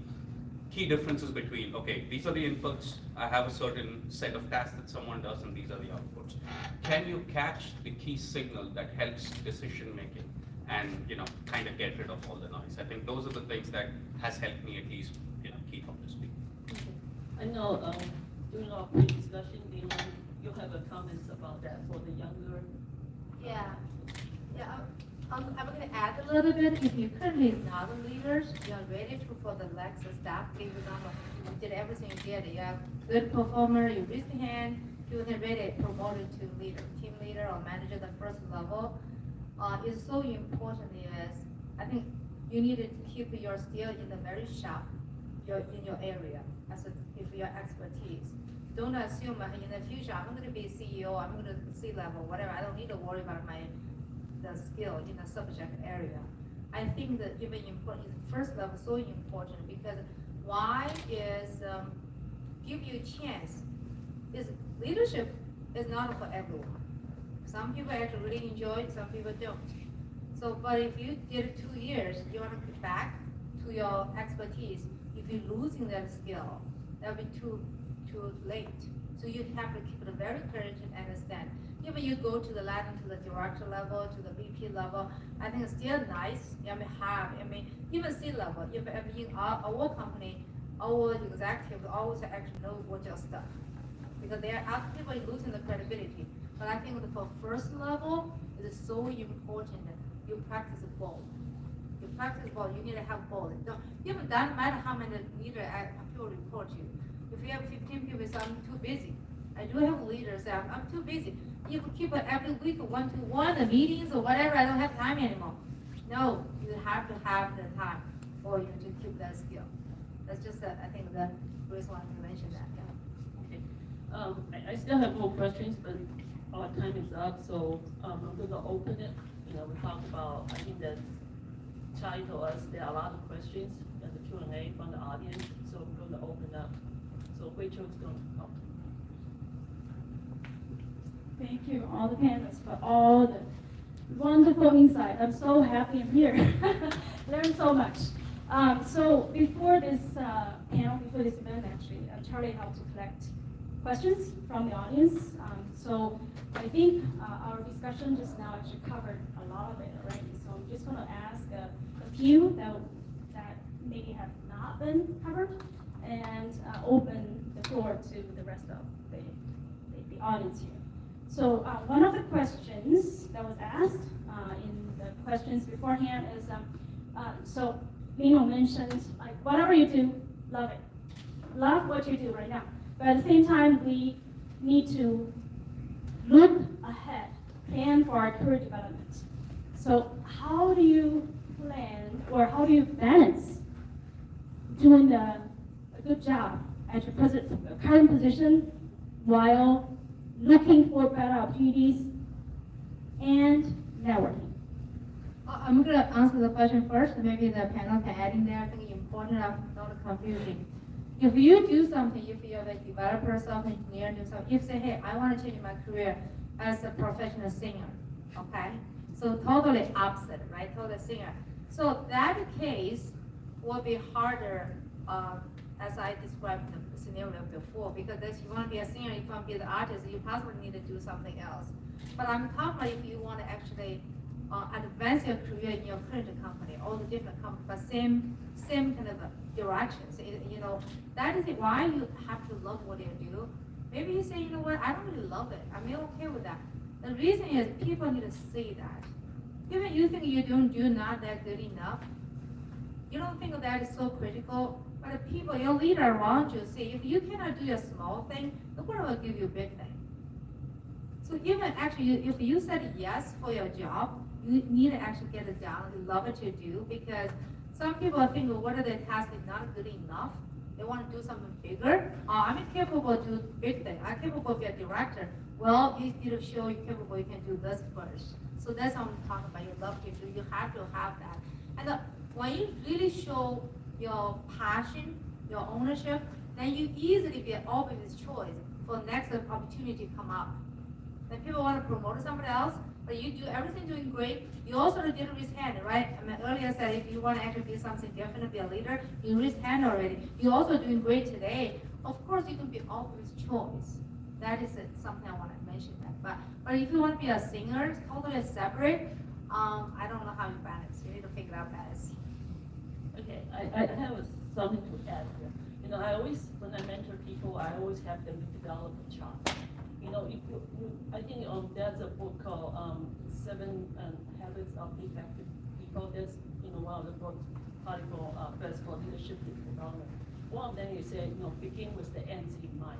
key differences between, okay, these are the inputs, I have a certain set of tasks that someone does, and these are the outputs. Can you catch the key signal that helps decision making and, kind of get rid of all the noise? I think those are the things that has helped me at least, keep up to speed. Okay. I know during our pre-discussion, you have a comments about that for the younger. Yeah, I'm going to add a little bit. If you currently not the leaders, you are ready to for the next step. For example, you did everything you did. You have good performer. You raise the hand. You are ready promoted to leader, team leader or manager, the first level. It's so important. Is I think you need to keep your skill in the very sharp, in your area as if your expertise. Don't assume in the future I'm going to be CEO. I'm going to C-level, whatever. I don't need to worry about the skill in the subject area. I think that even important is first level so important because why is give you a chance. Is leadership is not for everyone. Some people actually really enjoy it, some people don't. So, but if you did 2 years, you want to get back to your expertise. If you're losing that skill, that'll be too late. So you have to keep it very courage and understand. Even you go to the ladder to the director level, to the VP level, I think it's still nice. Even C level. If in our company, our executives always actually know what your stuff, because there are other people losing the credibility. But I think for first level, it is so important that you practice both. You practice both. You need to have both. Even doesn't matter how many leaders people report to you. If you have 15 people, say, I'm too busy. I do have leaders that I'm too busy. You keep it every week, one-to-one, the meetings or whatever, I don't have time anymore. No, you have to have the time for you to keep that skill. That's just, I think, the Bruce wanted to mention that, yeah. Okay. I still have more questions, but our time is up, so I'm going to open it. We talked about, I think that's Charlie told us there are a lot of questions and the Q&A from the audience, so we're going to open up. So Rachel is going to help. Thank you, all the panelists, for all the wonderful insight. I'm so happy I'm here. Learned so much. So before this panel, before this event, actually, Charlie helped to collect questions from the audience. So I think our discussion just now actually covered a lot of it already. So I'm just going to ask a few that maybe have not been covered and open the floor to the rest of the audience here. So one of the questions that was asked in the questions beforehand is, so Lino mentioned, like, whatever you do, love it. Love what you do right now. But at the same time, we need to look ahead, plan for our career development. So how do you plan, or how do you balance doing a good job at your current position while looking for better opportunities and networking? I'm going to answer the question first, and maybe the panel can add in there. I think it's important enough, not confusing. If you do something, if you're a developer, software engineer, do something, if you say, hey, I want to change my career as a professional singer, okay? So totally opposite, right? Totally singer. So that case will be harder, as I described the scenario before, because if you want to be a singer, if you want to be the artist, you possibly need to do something else. But I'm talking about if you want to actually advance your career in your current company, all the different companies, but same kind of directions. You know, that is why you have to love what you do. Maybe you say, you know what, I don't really love it. I'm okay with that. The reason is people need to see that. Even you think you're not that good enough, you don't think that is so critical, but the people, your leader around you, see, if you cannot do a small thing, the world will give you a big thing. So even actually, if you said yes for your job, you need to actually get it done. You love what you do, because some people think, well, what are the tasks is not good enough? They want to do something bigger. I'm capable to do big things. I'm capable of being a director. Well, you need to show you're capable. You can do this first. So that's what I'm talking about. You love what you do. You have to have that. And when you really show your passion, your ownership, then you easily be always choice for next opportunity to come up. Then people want to promote somebody else, but you do everything doing great. You also did raise hand, right? I mean, earlier I said if you want to actually be something different, be a leader, you raise hand already. You're also doing great today. Of course, you can be always choice. That is something I want to mention that. But if you want to be a singer, totally separate, I don't know how you balance. You need to figure out balance. Okay, I have something to add here. You know, I always, when I mentor people, I always have them develop a chart. You know, I think there's a book called Seven Habits of Effective People. That's, you know, one of the books article best for leadership development. One of them is say, you know, begin with the ends in mind.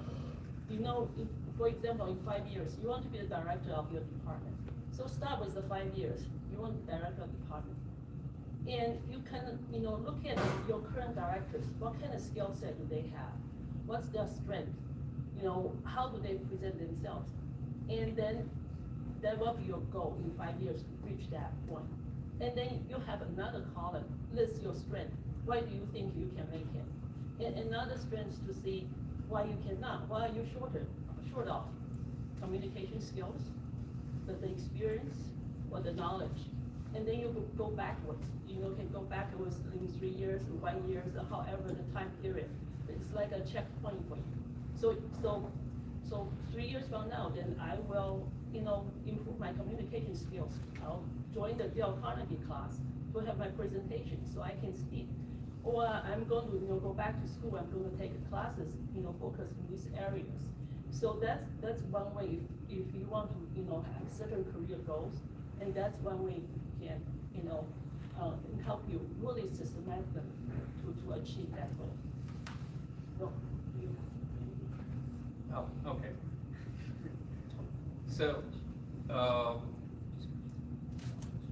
You know, if, for example, in 5 years, you want to be the director of your department. So start with the 5 years. You want to be director of the department. And you can, you know, look at your current directors. What kind of skill set do they have? What's their strength? You know, how do they present themselves? And then that will be your goal in 5 years to reach that point. And then you have another column, list your strength. Why do you think you can make it? And another strength to see why you cannot, why are you short of? Communication skills, the experience, or the knowledge. And then you go backwards. You know, can go backwards in 3 years, or 1 year, or however the time period. It's like a checkpoint for you. So 3 years from now, then I will, you know, improve my communication skills. I'll join the Dale Carnegie class to have my presentation so I can speak. Or I'm going to, you know, go back to school. I'm going to take classes, you know, focus in these areas. So that's one way if you want to, you know, have certain career goals, and that's one way you can, you know, help you really systematically to achieve that goal. So, Oh, okay. So,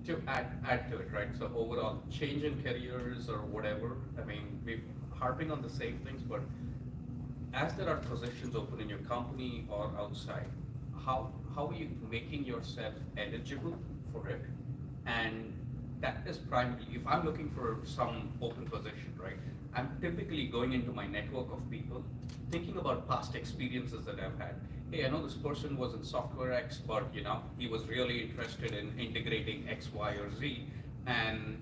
to add to it, right? So overall, change in careers or whatever, I mean, we're harping on the same things, but as there are positions open in your company or outside, how are you making yourself eligible for it? And that is primarily, if I'm looking for some open position, right, I'm typically going into my network of people, thinking about past experiences that I've had. Hey, I know this person was in software X, but he was really interested in integrating X, Y, or Z. And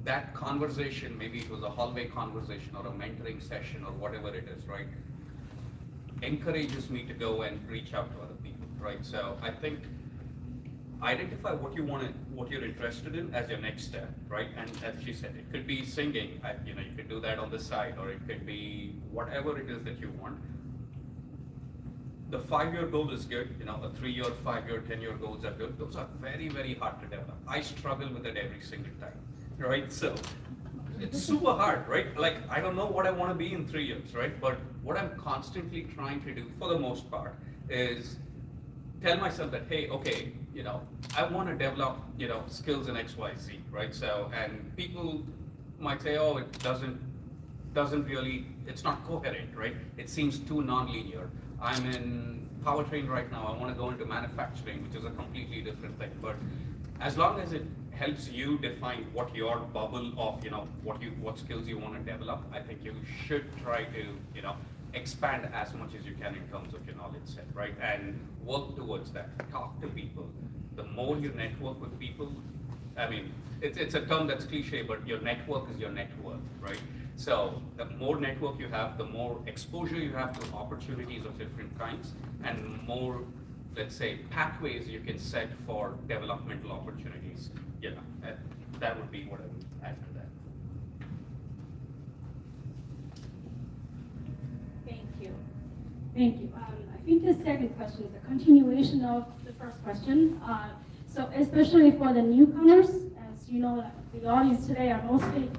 that conversation, maybe it was a hallway conversation or a mentoring session or whatever it is, right, encourages me to go and reach out to other people, right? So I think identify what you're interested in as your next step, right? And as she said, it could be singing, you could do that on the side, or it could be whatever it is that you want. The 5-year goal is good, a 3-year, 5-year, 10-year goals are good. Those are very, very hard to develop. I struggle with it every single time, right? So it's super hard, right? Like, I don't know what I want to be in 3 years, right? But what I'm constantly trying to do, for the most part, is tell myself that, hey, okay, I want to develop, skills in X, Y, Z, right? So, and people might say, oh, it doesn't really, it's not coherent, right? It seems too non-linear. I'm in powertrain right now. I want to go into manufacturing, which is a completely different thing. But as long as it helps you define what your bubble of, what skills you want to develop, I think you should try to, expand as much as you can in terms of your knowledge set, right? And work towards that. Talk to people. The more you network with people, I mean, it's a term that's cliche, but your network is your net worth, right? So the more network you have, the more exposure you have to opportunities of different kinds, and more, let's say, pathways you can set for developmental opportunities. That would be what I would add to that. Thank you. Thank you. I think the second question is a continuation of the first question. So especially for the newcomers, as you know, the audience today are mostly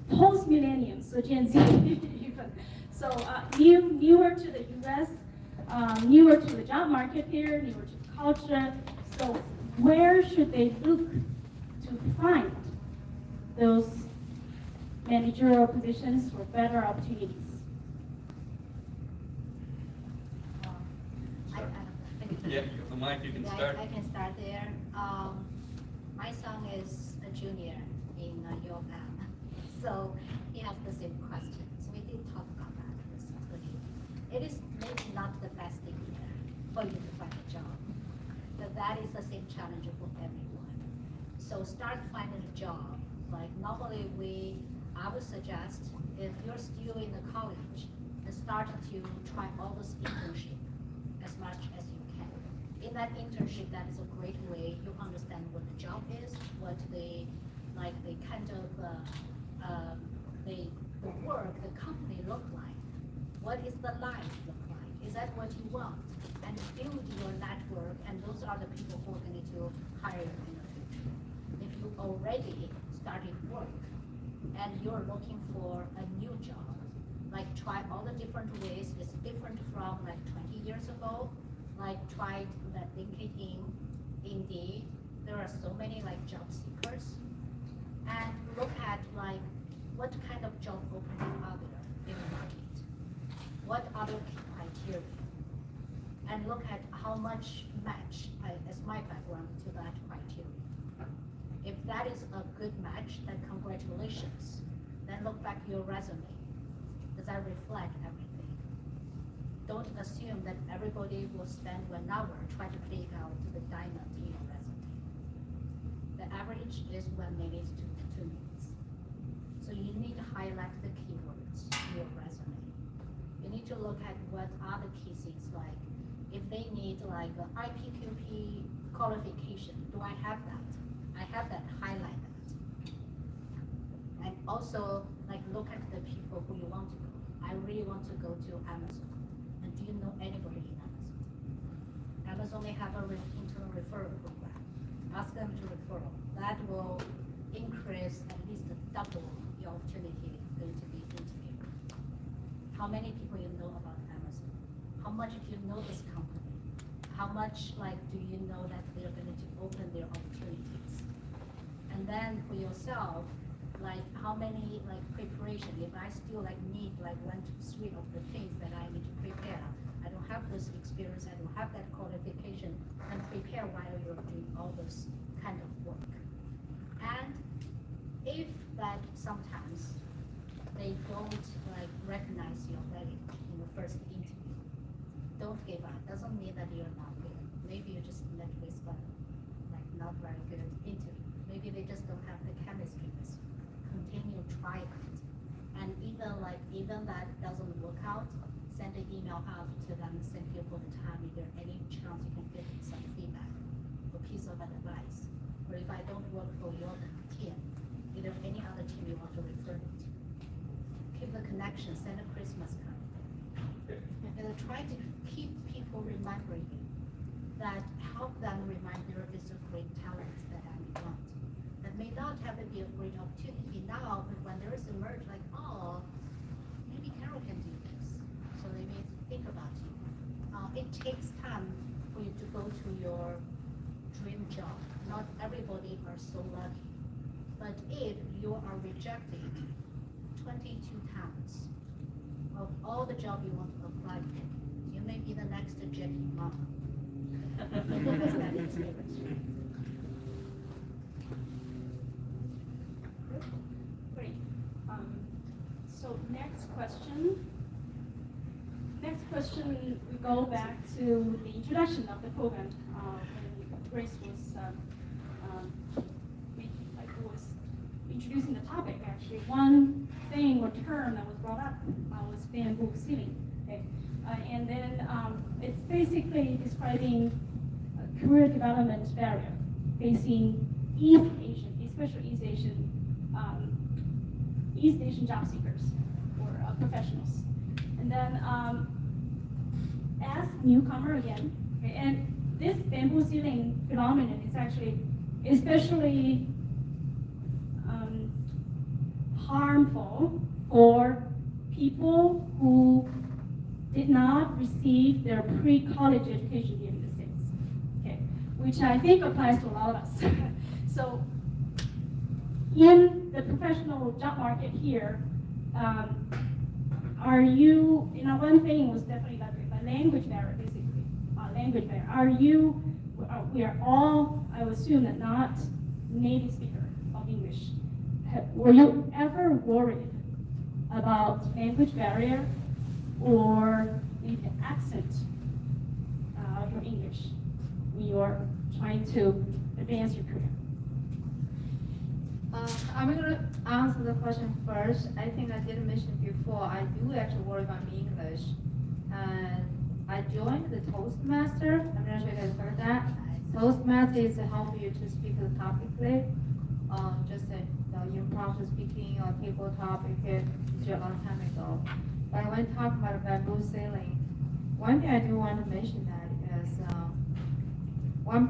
post-millennials, so Gen Z even. So newer to the US, newer to the job market here, newer to the culture. So where should they look to find those managerial positions or better opportunities? Yeah, the mic, you can Yeah, start. I can start there. My son is a junior in UOM, so he has the same question. So we did talk about that recently. It is maybe not the best idea for you to find a job, but that is the same challenge for everyone. So start finding a job. Like normally I would suggest if you're still in the college, start to try all those internships as much as you can. In that internship, that is a great way you understand what the job is, what the kind of the work, the company look like. What is the life look like? Is that what you want? And build your network, and those are the people who are going to hire you in the future. If you already started work and you're looking for a new job, like try all the different ways. It's different from like 20 years ago. Like try that LinkedIn, Indeed. There are so many like job seekers, and look at like what kind of job openings are there in the market. What are the criteria, and look at how much match as my background to that criteria. If that is a good match, then congratulations. Then look back your resume. Does that reflect everything? Don't assume that everybody will spend 1 hour trying to pick out the diamond in your resume. The average is 1 minute to 2 minutes. So you need to highlight the keywords in your resume. You need to look at what are the key things like. If they need like an IPQP qualification, do I have that? I have that, highlight that. And also like look at the people who you want to go. I really want to go to Amazon. And do you know anybody in Amazon? Amazon may have a internal referral program. Ask them to refer. That will increase at least double your opportunity going to be interviewed. How many people you know about Amazon? How much do you know this company? How much like do you know that they're going to open their opportunities? And then for yourself, like how many like preparation, if I still like need like 1 to 3 of the things that I need to prepare, I don't have this experience, I don't have that qualification, and prepare while you're doing all this kind of work. And if that sometimes they don't like recognize your value in the first interview, don't give up. Doesn't mean that you're not good. Maybe you just met with like not very good interview. Maybe they just don't have the chemistry with you. Continue try it. And even that doesn't work out, send an email out to them, thank you for the time. Is there any chance you can give me some feedback or piece of advice? Or if I don't work for your team, is there any other team you want to refer me to? Keep the connection, send a Christmas card. And try to keep people remembering you. That help them remind there is a great talent that I want. That may not have to be a great opportunity now, but when there is a merge, like, oh, maybe Carol can do this. So they may think about you. It takes time for you to go to your dream job. Not everybody are so lucky. But if you are rejected 22 times of all the job you want to apply for, you may be the next Jackie Ma. Because that experience. Great. So next question. Next question, we go back to the introduction of the program. When Grace was introducing the topic, actually, one thing or term that was brought up was bamboo ceiling. Okay? And then it's basically describing a career development barrier facing East Asian, especially East Asian job seekers or professionals. And then as newcomer again, okay, and this bamboo ceiling phenomenon is actually especially harmful for people who did not receive their pre-college education here in the States, okay, which I think applies to a lot of us. So in the professional job market here, are you, one thing was definitely like a language barrier, basically, language barrier. We are all, I would assume, that not native speaker of English. Were you ever worried about language barrier or maybe the accent of your English when you're trying to advance your career? I'm going to answer the question first. I think I did mention before, I do actually worry about my English. And I joined the Toastmaster. I'm not sure you guys heard that. Toastmaster is to help you to speak topically. Just impromptu speaking or table topic a long time ago. But when talking about bamboo ceiling, one thing I do want to mention that is when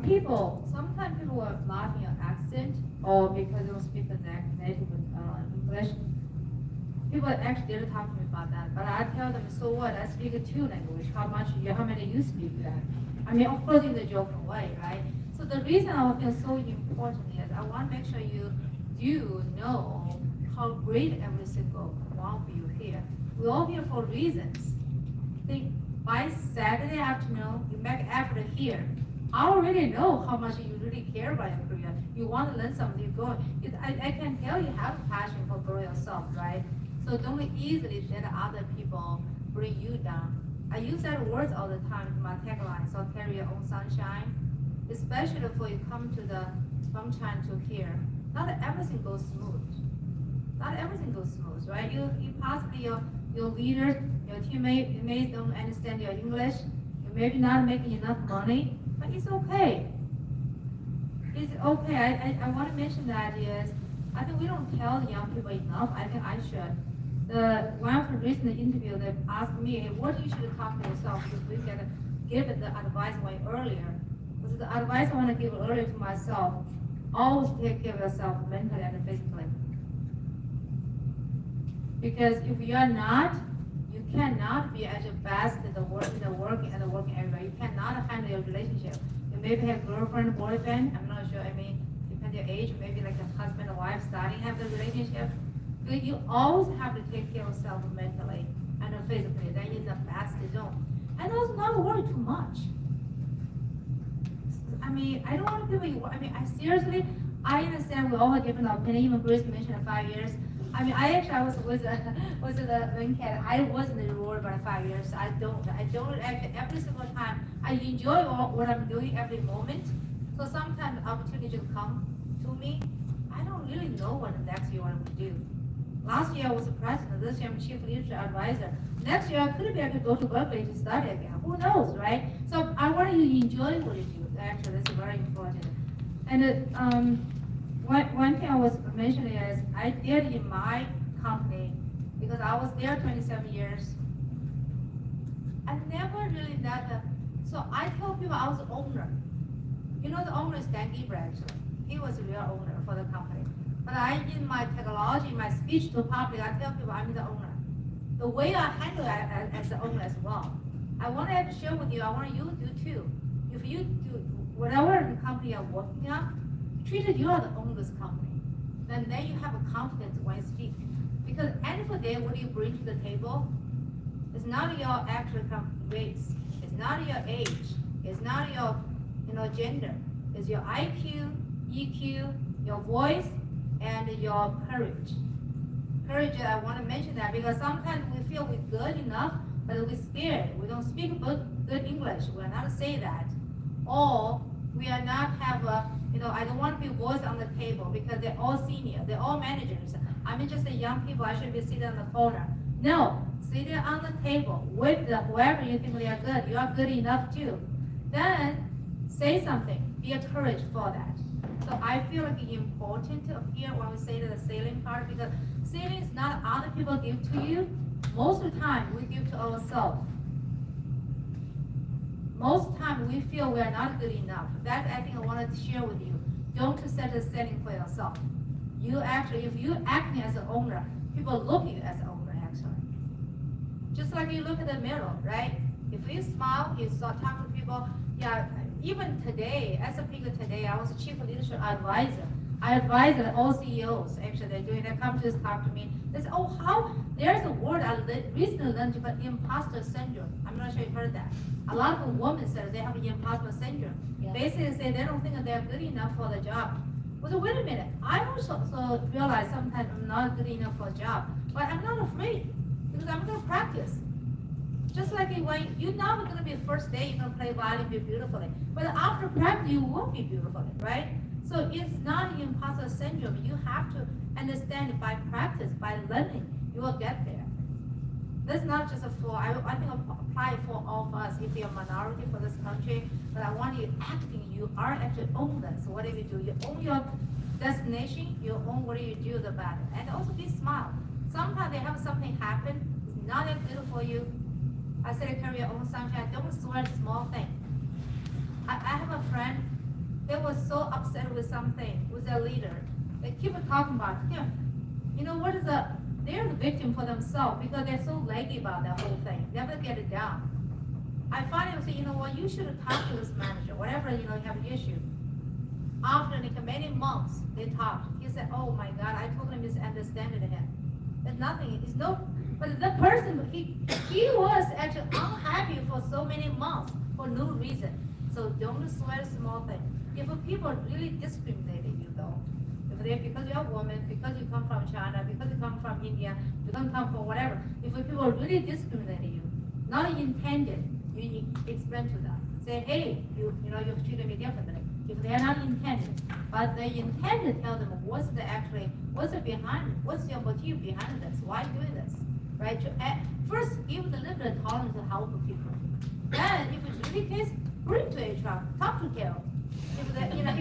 sometimes people are laughing at accent or because they don't speak the native English, people actually did talk to me about that. But I tell them, so what? I speak two languages. How many you speak that? I mean, of course, in the joking way, right? So the reason I think it's so important is I want to make sure you do know how great every single one of you here. We're all here for reasons. Think by Saturday afternoon, you make effort here. I already know how much you really care about your career. You want to learn something, you go. I can tell you have a passion for growing yourself, right? So don't easily let other people bring you down. I use that words all the time in my tagline, so carry your own sunshine. Especially for you come to the sunshine to here. Not everything goes smooth. Not everything goes smooth, right? You possibly your leader, your teammates don't understand your English. You maybe not making enough money, but it's okay. It's okay. I want to mention that is I think we don't tell the young people enough. I think I should. One of the recent interview they asked me, hey, what you should talk to yourself if we can give it the advice way earlier. Because the advice I want to give earlier to myself, always take care of yourself mentally and physically. Because if you are not, you cannot be at your best in the working area. You cannot handle your relationship. You maybe have girlfriend, boyfriend, I'm not sure, depending on your age, maybe like a husband and wife starting have the relationship. But you always have to take care of yourself mentally and physically. Then you're in the best zone. And also not worry too much. I don't want people, I understand we all have different opinion, even Bruce mentioned 5 years. I mean, I was with the WinCat, I wasn't enrolled by 5 years. I don't actually, every single time, I enjoy what I'm doing every moment. So sometimes opportunities come to me, I don't really know what the next year I'm going to do. Last year I was the president, this year I'm chief leadership advisor. Next year I could be able to go to Berkeley to study again. Who knows, right? So I want you to enjoy what you do. Actually, that's very important. And one thing I was mentioning is I did in my company, because I was there 27 years. I never really so I tell people I was the owner. You know, the owner is Dan Gieber, actually. He was the real owner for the company. But in my technology, my speech to public, I tell people I'm the owner. The way I handle it as the owner as well. I want to share with you, I want you to do too. If you do whatever the company you're working on, treat it you are the owner of this company. Then you have a confidence when you speak. Because at the end of the day, what you bring to the table, it's not your actual race, it's not your age, it's not your gender. It's your IQ, EQ, your voice, and your courage. Courage, I want to mention that because sometimes we feel we're good enough, but we're scared. We don't speak good English. We're not say that. Or we are not have I don't want to be voice on the table because they're all senior, they're all managers. I'm just a young people, I should be sitting on the corner. No, sitting on the table with whoever you think they are good, you are good enough too. Then say something, be encouraged for that. So I feel like it's important to appear when we say the selling part, because selling is not other people give to you. Most of the time we give to ourselves. Most of the time we feel we are not good enough. That's I think I wanted to share with you. Don't set a selling for yourself. You actually, if you acting as an owner, people look at you as an owner actually. Just like you look at the mirror, right? If you smile, you start talking to people. Yeah, even today, as a speaker today, I was a chief leadership advisor. I advise all CEOs, actually, they come to talk to me. They say, oh, there's a word I recently learned about imposter syndrome. I'm not sure you've heard that. A lot of women say they have imposter syndrome. Yeah. Basically say they don't think that they're good enough for the job. Well, so wait a minute, I also realize sometimes I'm not good enough for a job, but I'm not afraid because I'm gonna practice. Just like when you're not gonna be first day, you're gonna play violin beautifully, but after practice you will be beautifully, right? So it's not imposter syndrome. You have to understand by practice, by learning, you will get there. That's not just I think apply for all of us if you're a minority for this country, but I want you acting, you are actually own this. So whatever you do, you own your destination, you own what you do the better. And also be smart. Sometimes they have something happen, it's not that good for you. I said carry your own sunshine, don't sweat small thing. I have a friend, they were so upset with something, with their leader. They keep talking about, you know what is they're the victim for themselves because they're so leggy about that whole thing. Never get it done. I finally say, you know what, you should talk to this manager, whatever, you have an issue. After many months, they talked. He said, oh my God, I totally misunderstood him. There's nothing, it's no, but the person, he was actually unhappy for so many months for no reason. So don't sweat a small thing. If people really discriminate you though, because you're a woman, because you come from China, because you come from India, you don't come from whatever. If people really discriminate you, not intended, you explain to them. Say, hey, you treated me differently. If they are not intended, but they intended, tell them what's behind, what's your motive behind this? Why doing this? Right? First, give the little tolerance to help people. Then, if it's really case, bring to HR, talk to Carol. If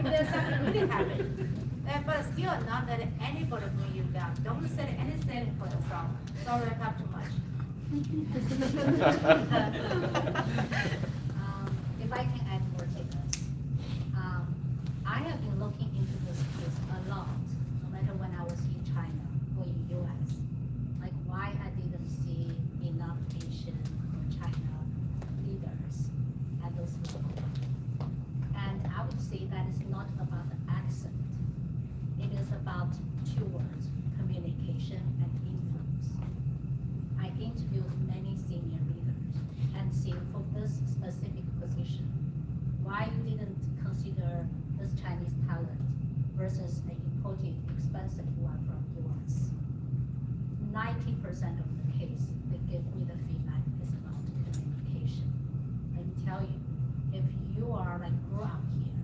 there's something really happening. But still not that anybody bring you down. Don't set any setting for yourself. Sorry, I talk too much. If I can add more to this, I have been looking into this case a lot, no matter when I was in China or in US, like why I didn't see enough Asian or China leaders at those levels. And I would say that it's not about the accent. It is about two words, communication and influence. I interviewed many senior leaders and see 90% of the case, they give me the feedback is about communication. Let me tell you, if you are like grew up here,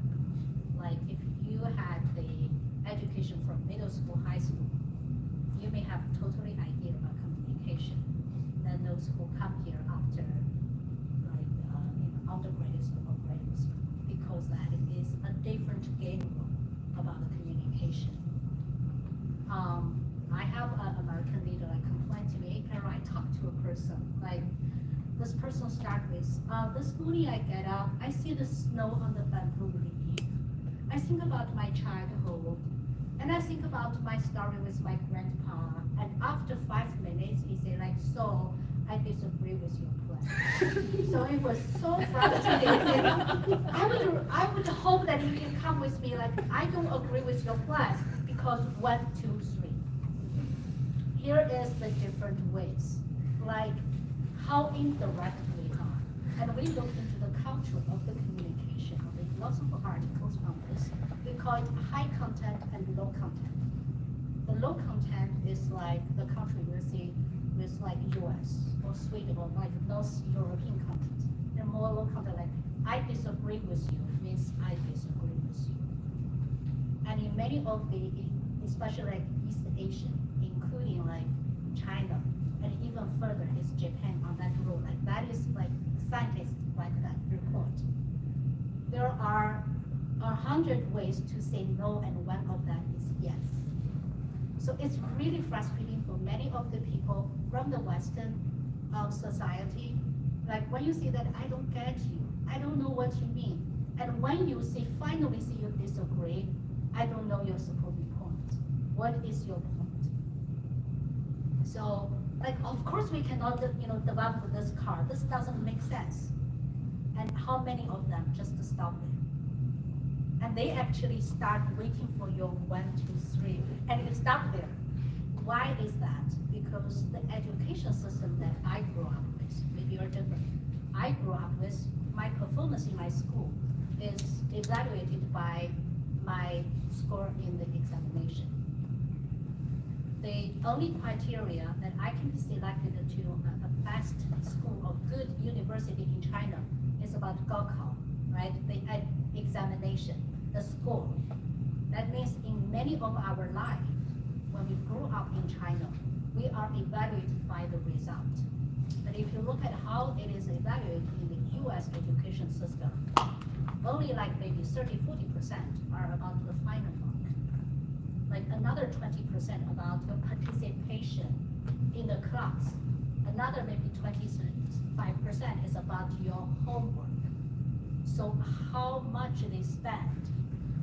like if you had the education from middle school, high school, you may have totally idea about communication. Then those who come here after like in undergraduate school or graduate school, because that is a different game about the communication. I have an American leader like complain to me, can I talk to a person? Like this person start with, this morning I get up, I see the snow on the bamboo leaf. I think about my childhood, and I think about my story with my grandpa. And after 5 minutes, he say like, so I disagree with your plan. So it was so frustrating. I would hope that you can come with me like, I don't agree with your plan because 1, 2, 3. Here is the different ways, like how indirect we are. And we look into the culture of the communication. There's lots of articles on this. We call it high content and low content. The low content is like the country we see with like US or Sweden or like those European countries. They're more low content, like I disagree with you means I disagree with you. And in many of the, especially like East Asian, including like China, and even further is Japan on that road. Like that is like scientists like that report. There are 100 ways to say no, and one of them is yes. So it's really frustrating for many of the people from the Western society. Like when you say that I don't get you, I don't know what you mean. And when you finally see you disagree, I don't know your supposed point. What is your point? So, like, of course we cannot, develop this car. This doesn't make sense. And how many of them just stop there? And they actually start waiting for your 1, 2, 3, and it stop there. Why is that? Because the education system that I grew up with, maybe you're different. I grew up with my performance in my school is evaluated by my score in the examination. The only criteria that I can be selected to a best school or good university in China is about Gaokao, right? The examination, the score. That means in many of our life, when we grew up in China, we are evaluated by the result. But if you look at how it is evaluated in the US education system, only like maybe 30–40% are about the final mark. Like another 20% about your participation in the class. Another maybe 25% is about your homework. So how much they spend,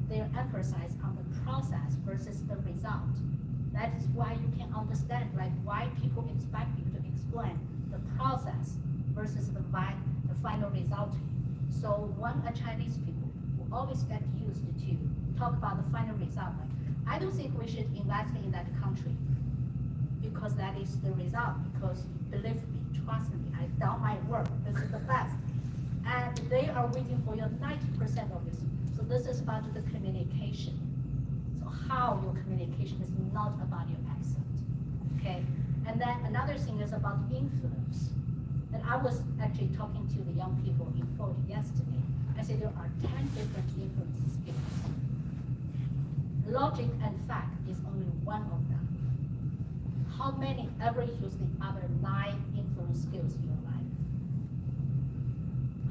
their emphasis on the process versus the result. That is why you can understand like why people expect you to explain the process versus the final result. So when a Chinese people who always get used to talk about the final result, like, I don't think we should invest in that country because that is the result. Because believe me, trust me, I've done my work. This is the best, and they are waiting for your 90% of this. So this is about the communication. So how your communication is not about your accent, okay? And then another thing is about influence. And I was actually talking to the young people in Ford yesterday. I said there are 10 different influence skills. Logic and fact is only one of them. How many ever use the other 9 influence skills in your life?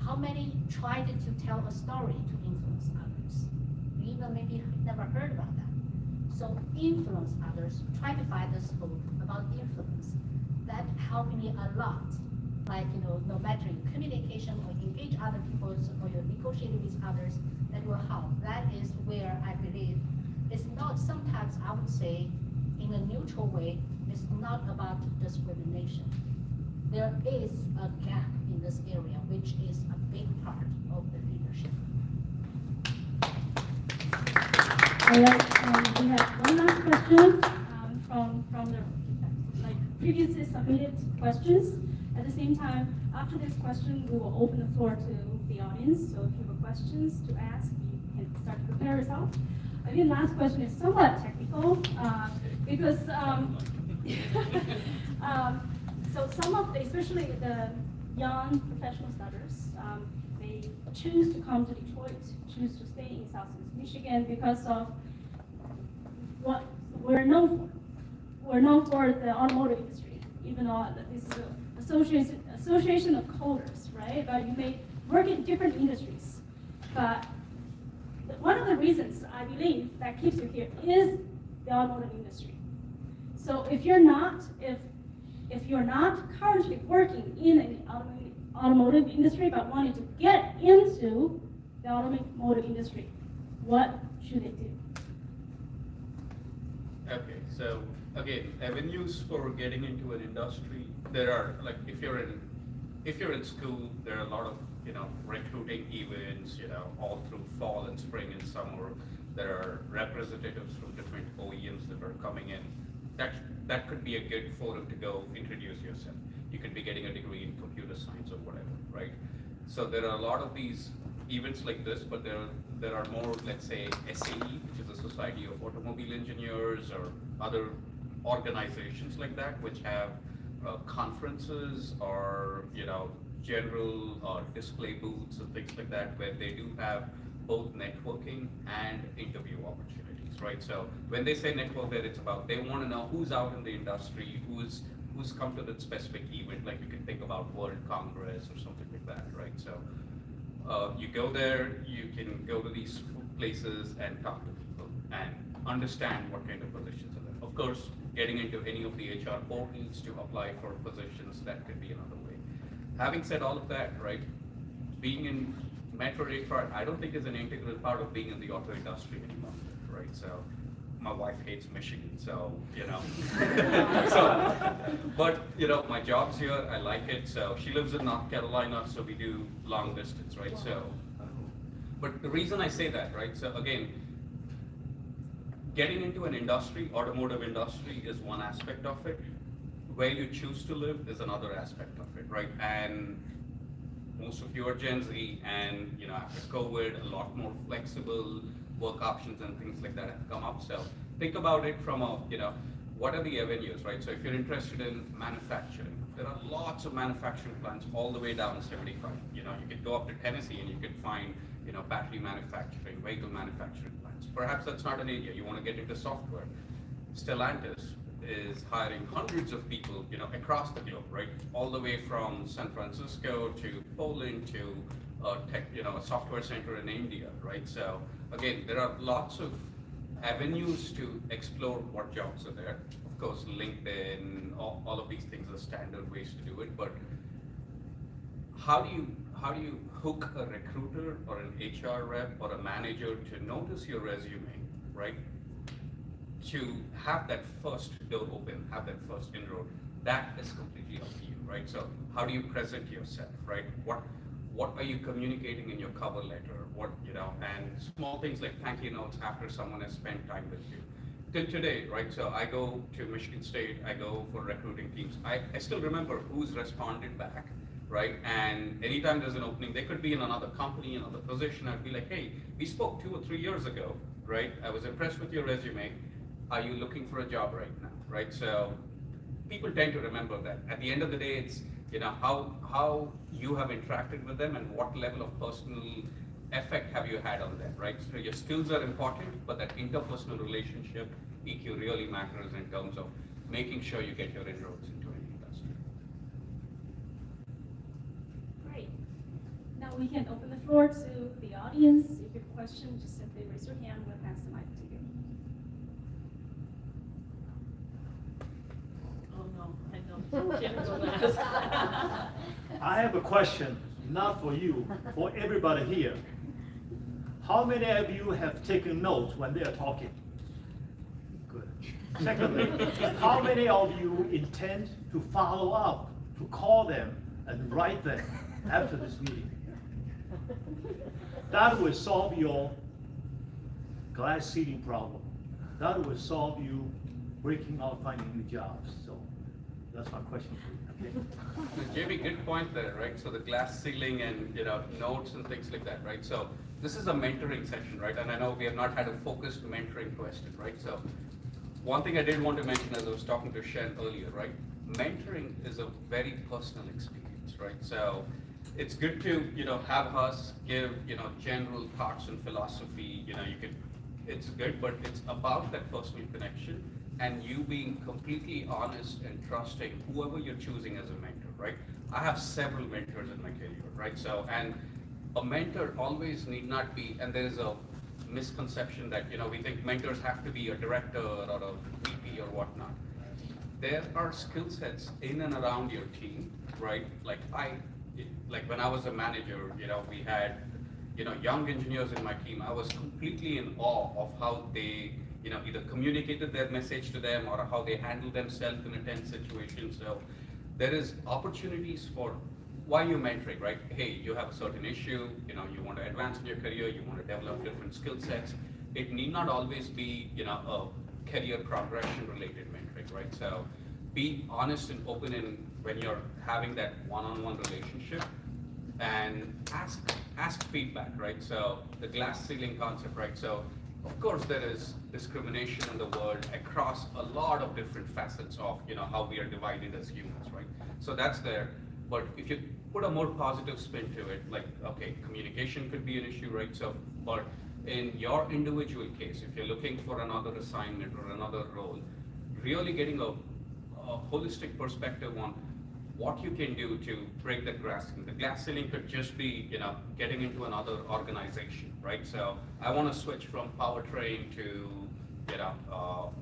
How many tried to tell a story to influence others? You even maybe never heard about that. So influence others, try to buy this book about influence. That helped me a lot. Like, no matter your communication or engage other people or you negotiate with others, that will help. That is where I believe it's not, sometimes I would say, in a neutral way, it's not about discrimination. There is a gap in this area, which is a big part of the leadership. All right, we have one last question from the previously submitted questions. At the same time, after this question, we will open the floor to the audience. So if you have questions to ask, you can start to prepare yourself. I think the last question is somewhat technical because So some of the, especially the young professional starters, they choose to come to Detroit, choose to stay in Southeast Michigan because of what we're known for. We're known for the automotive industry, even though this is an association of coders, right? But you may work in different industries. But one of the reasons I believe that keeps you here is the automotive industry. So if you're not currently working in an automotive industry but wanting to get into the automotive industry, what should they do? Okay, so again, avenues for getting into an industry, there are, like, if you're in school, there are a lot of, recruiting events, all through fall and spring and summer. There are representatives from different OEMs that are coming in. That could be a good forum to go introduce yourself. You could be getting a degree in computer science or whatever, right? So there are a lot of these events like this, but there are more, let's say, SAE, which is a Society of Automobile Engineers, or other organizations like that, which have conferences or general display booths and things like that, where they do have both networking and interview opportunities, right? So when they say network, there it's about, they want to know who's out in the industry, who's come to that specific event. Like you can think about World Congress or something like that, right? So you go there, you can go to these places and talk to people and understand what kind of positions are there. Of course, getting into any of the HR portals to apply for positions, that could be another way. Having said all of that, right, being in Metro Detroit, I don't think is an integral part of being in the auto industry anymore, right? So my wife hates Michigan, so, but, my job's here, I like it. So she lives in North Carolina, so we do long distance, right? Wow. So, but the reason I say that, right? So again, getting into an industry, automotive industry, is one aspect of it. Where you choose to live is another aspect of it, right? And most of you are Gen Z, and after COVID, a lot more flexible work options and things like that have come up. So think about it from a, what are the avenues, right? So if you're interested in manufacturing, there are lots of manufacturing plants all the way down 75. You could go up to Tennessee and you could find, battery manufacturing, vehicle manufacturing plants. Perhaps that's not an area you want to get into software. Stellantis is hiring hundreds of people, across the globe, right? All the way from San Francisco to Poland to a software center in India, right? So again, there are lots of avenues to explore what jobs are there. Of course, LinkedIn, all of these things are standard ways to do it, but how do you hook a recruiter or an HR rep or a manager to notice your resume, right? To have that first door open, have that first inroad, that is completely up to you, right? So how do you present yourself, right? What are you communicating in your cover letter? And small things like thank you notes after someone has spent time with you. Till today, right? So I go to Michigan State, I go for recruiting teams. I still remember who's responded back, right? And anytime there's an opening, they could be in another company, another position. I'd be like, hey, we spoke 2 or 3 years ago, right? I was impressed with your resume. Are you looking for a job right now, right? So people tend to remember that. At the end of the day, it's how you have interacted with them and what level of personal effect have you had on them, right? So your skills are important, but that interpersonal relationship, EQ, really matters in terms of making sure you get your inroads into an industry. Great. Now we can open the floor to the audience. If you have a question, just simply raise your hand. We'll pass the mic to you. I have a question, not for you, for everybody here. How many of you have taken notes when they are talking? Good. Secondly, how many of you intend to follow up, to call them and write them after this meeting? That will solve your glass ceiling problem. That will solve you breaking out, finding new jobs. So that's my question for you. Okay? Jamie, good point there, right? So the glass ceiling and notes and things like that, right? So this is a mentoring session, right? And I know we have not had a focused mentoring question, right? So one thing I did want to mention as I was talking to Shen earlier, right? mentoring is a very personal experience, right? So it's good to, have us give, general thoughts and philosophy, it's good, but it's about that personal connection and you being completely honest and trusting whoever you're choosing as a mentor, right? I have several mentors in my career, right? So, and a mentor always need not be, and there is a misconception that, we think mentors have to be a director or a VP or whatnot. There are skill sets in and around your team, right? Like when I was a manager, we had, young engineers in my team. I was completely in awe of how they, either communicated their message to them or how they handled themselves in a tense situation. So there is opportunities for why you're mentoring, right? Hey, you have a certain issue, you want to advance in your career, you want to develop different skill sets. It need not always be, a career progression related mentoring, right? So be honest and open when you're having that one-on-one relationship and ask feedback, right? So the glass ceiling concept, right? So of course there is discrimination in the world across a lot of different facets of, how we are divided as humans, right? So that's there. But if you put a more positive spin to it, like, okay, communication could be an issue, right? So, but in your individual case, if you're looking for another assignment or another role, really getting a holistic perspective on what you can do to break that glass ceiling. The glass ceiling could just be, getting into another organization, right? So I want to switch from powertrain to,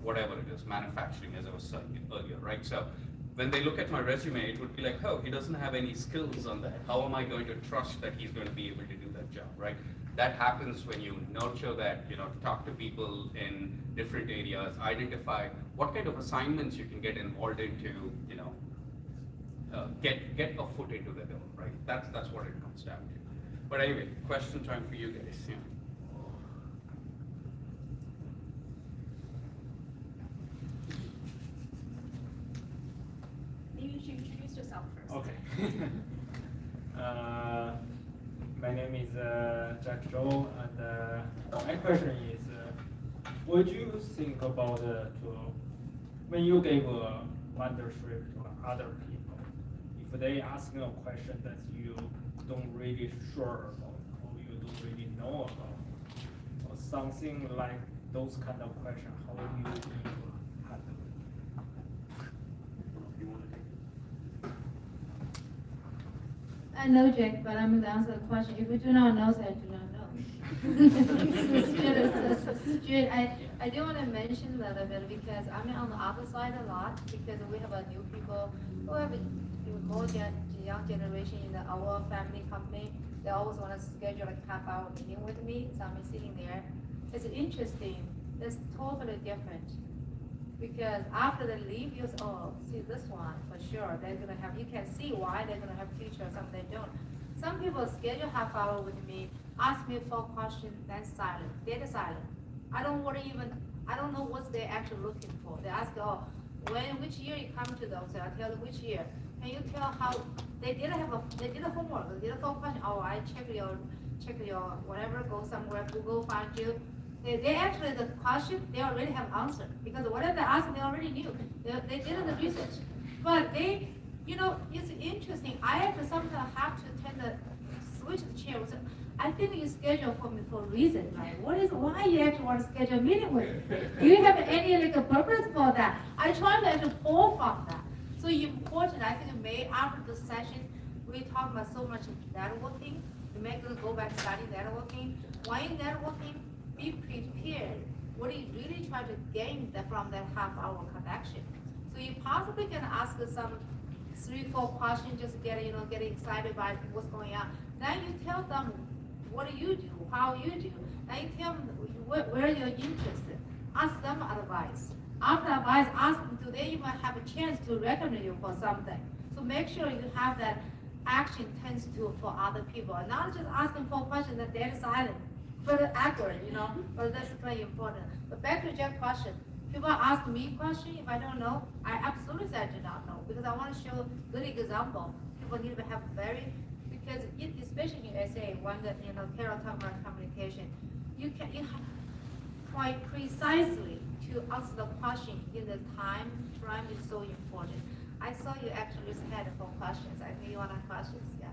whatever it is, manufacturing, as I was saying earlier, right? So when they look at my resume, it would be like, oh, he doesn't have any skills on that. How am I going to trust that he's going to be able to do that job, right? That happens when you nurture that, talk to people in different areas, identify what kind of assignments you can get involved into, get a foot into the door, right? That's what it comes down to. But anyway, question time for you guys. Yeah. Maybe you should introduce yourself first. Okay. My name is Jack Zhou, and my question is, what do you think about when you gave a mentorship to other people, if they ask you a question that you don't really sure about, or you don't really know about, or something like those kind of questions, how do you need to handle it? You want to take it? I know, Jack, but I'm going to answer the question. If you do not know, then I do not know. I do want to mention that a bit because I'm on the other side a lot because we have a new people who have more young generation in our family company. They always want to schedule a half-hour meeting with me, so I'm sitting there. It's interesting. It's totally different. Because after they leave, you say, oh, see this one, for sure, they're gonna have, you can see why they're gonna have future, some they don't. Some people schedule half hour with me, ask me 4 questions, then silent, dead silent. I don't know what they're actually looking for. They ask, oh, which year you come to those? I tell them which year. Can you tell how, they did a homework, they did a 4 questions, oh, I check your whatever, go somewhere, Google find you. They actually, the question, they already have answered. Because whatever they asked, they already knew. They did the research. But they, it's interesting. I actually sometimes have to switch the chair. I think you schedule for me for a reason, right? Why you actually want to schedule a meeting with me? Do you have any purpose for that? I try to actually pull from that. So important, I think after the session, we talk about so much networking. We may gonna go back study networking. Why networking? Be prepared. What do you really try to gain from that half-hour connection? So you possibly can ask some 3-4 questions, just get excited by what's going on. Then you tell them what do you do, how you do. Then you tell them where you're interested. Ask them advice. After advice, ask them, do they even have a chance to recognize you for something? So make sure you have that action tends to for other people, not just asking for questions that they're silent. Very accurate, but that's very important. But back to Jeff's question, people ask me question, if I don't know, I absolutely say I do not know, because I want to show good example. People need to have because especially in SA, when Carol talked about communication, you try precisely to answer the question in the time frame is so important. I saw you actually just had for questions. I think you want to have questions, yeah.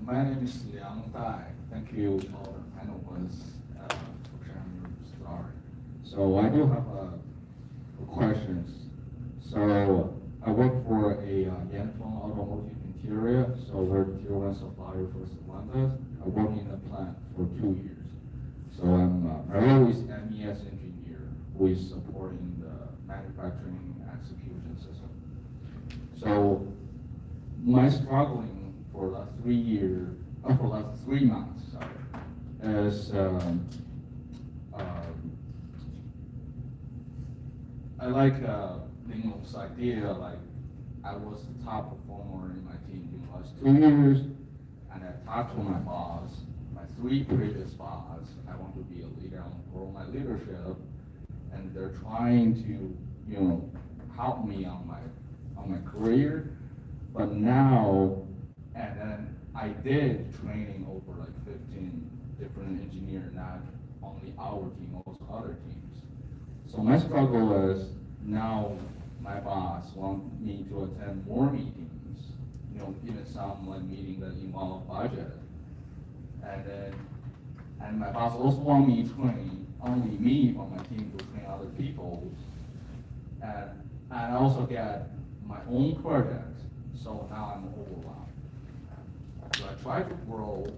My name is Liang Dai. Thank you, all the panelists, for sharing your story. So I do have questions. So I work for a Yanfeng Automotive Interior. So we're tier 1 supplier for Stellantis. I work in the plant for 2 years. So I'm my role is MES engineer who is supporting the manufacturing execution system. So my struggling for the last 3 years, for the last 3 months, sorry, is I like Linglong's idea, like I was the top performer in my team in the last 2 years, and I talked to my boss, my 3 previous boss, I want to be a leader, I want to grow my leadership, and they're trying to, help me on my career, but now, and then I did training over like 15 different engineers, not only our team, also other teams. So my struggle is now my boss wants me to attend more meetings, even some like meeting that involve budget. And my boss also want me to train only me from my team to train other people. And I also get my own projects, so now I'm overwhelmed. So I try to grow,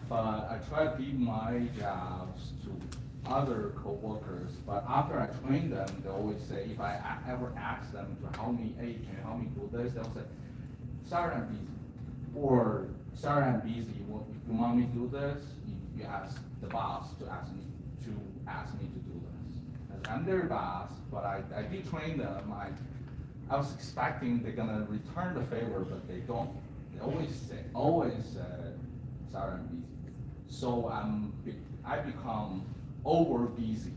but I try to give my jobs to other coworkers, but after I train them, they always say, if I ever ask them to help me, hey, can you help me do this? They'll say, sorry, I'm busy. Or, sorry, I'm busy. If you want me to do this, you ask the boss to ask me to do this. And I'm their boss, but I did train them. I was expecting they're gonna return the favor, but they don't. They always say, sorry, I'm busy. So I become over busy.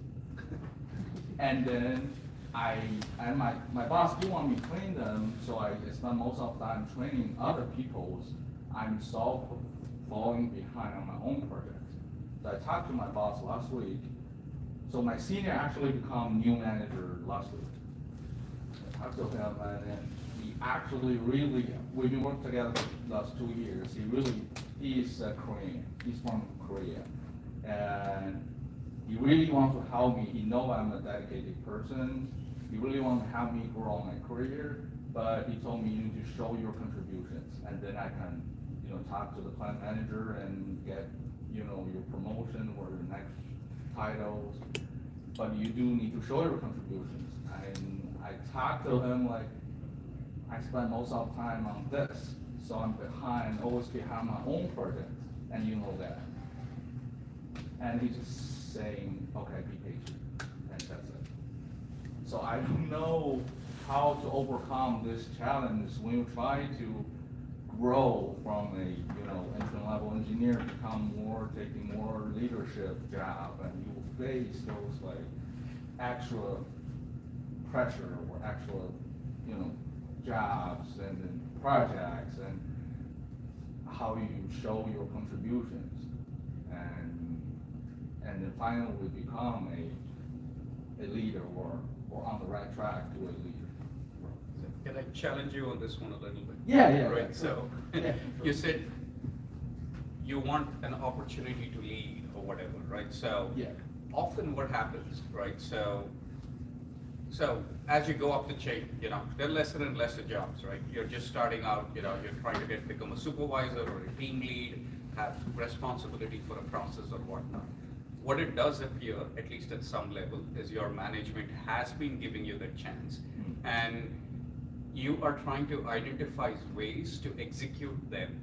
And then my boss do want me to train them, so I spend most of the time training other people's. I'm so falling behind on my own projects. So I talked to my boss last week. So my senior actually become new manager last week. I talked to him, and then he actually really, we've been working together for the last 2 years. He's Korean. He's from Korea. And he really wants to help me. He knows I'm a dedicated person. He really wants to help me grow my career, but he told me you need to show your contributions, and then I can, talk to the plant manager and get, your promotion or your next titles. But you do need to show your contributions. And I talked to him like, I spend most of the time on this, so I'm always behind my own projects, and you know that. And he's just saying, okay, be patient, and that's it. So I don't know how to overcome this challenge when you try to grow from a, entry-level engineer, taking more leadership job, and you will face those like extra pressure or extra, jobs and then projects and how you show your contributions, and then finally become a leader or on the right track to a leader. Can I challenge you on this one a little bit? Yeah. Right, so Yeah, you said you want an opportunity to lead or whatever, right? So Yeah. often what happens, right? So as you go up the chain, there are lesser and lesser jobs, right? You're just starting out, you're trying to become a supervisor or a team lead, have responsibility for a process or whatnot. What it does appear, at least at some level, is your management has been giving you that chance, and you are trying to identify ways to execute them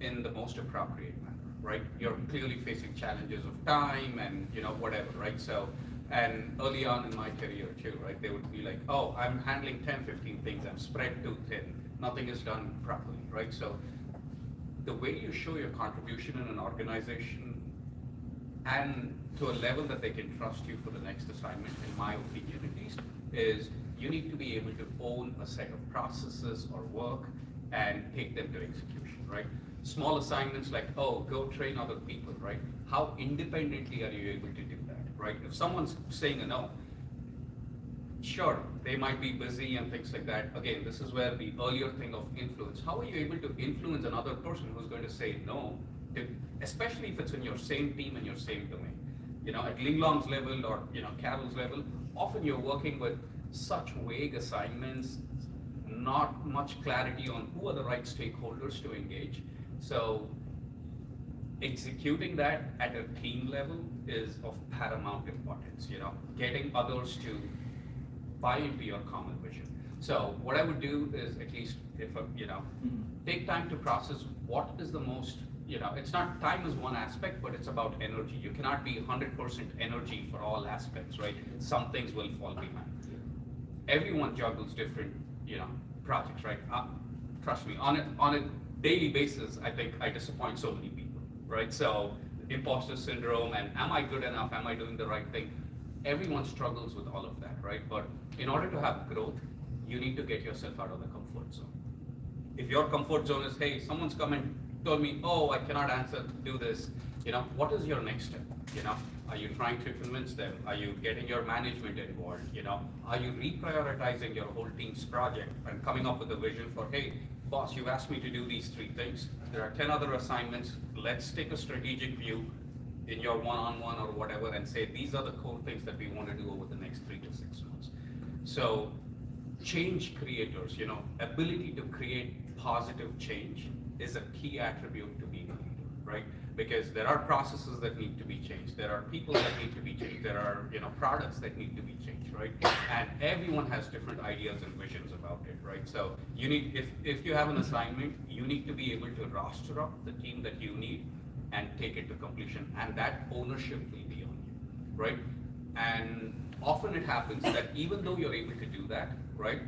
in the most appropriate manner, right? You're clearly facing challenges of time and whatever, right? So, and early on in my career too, right? They would be like, oh, I'm handling 10, 15 things, I'm spread too thin, nothing is done properly, right? So the way you show your contribution in an organization and to a level that they can trust you for the next assignment, in my opinion at least, is you need to be able to own a set of processes or work and take them to execution, right? Small assignments like, oh, go train other people, right? How independently are you able to do that, right? If someone's saying a no, sure, they might be busy and things like that. Again, this is where the earlier thing of influence. How are you able to influence another person who's going to say no, especially if it's in your same team and your same domain? At Linglong's level or, Carol's level, often you're working with such vague assignments, not much clarity on who are the right stakeholders to engage. So executing that at a team level is of paramount importance, getting others to buy into your common vision. So what I would do is, at least if, take time to process what is the most, it's not, time is one aspect, but it's about energy. You cannot be 100% energy for all aspects, right? Some things will fall behind. Everyone juggles different, projects, right? Trust me, on a daily basis, I think I disappoint so many people, right? So imposter syndrome and am I good enough? Am I doing the right thing? Everyone struggles with all of that, right? But in order to have growth, you need to get yourself out of the comfort zone. If your comfort zone is, hey, someone's come and told me, oh, I cannot answer, do this, what is your next step? Are you trying to convince them? Are you getting your management involved? Are you reprioritizing your whole team's project and coming up with a vision for, hey, boss, you've asked me to do these 3 things. There are 10 other assignments. Let's take a strategic view in your one-on-one or whatever and say, these are the core things that we want to do over the next 3 to 6 months. So change creators, ability to create positive change is a key attribute to being a leader, right? Because there are processes that need to be changed. There are people that need to be changed. There are, products that need to be changed, right? And everyone has different ideas and visions about it, right? So you need, if you have an assignment, you need to be able to roster up the team that you need and take it to completion. And that ownership will be on you, right? And often it happens that even though you're able to do that, right,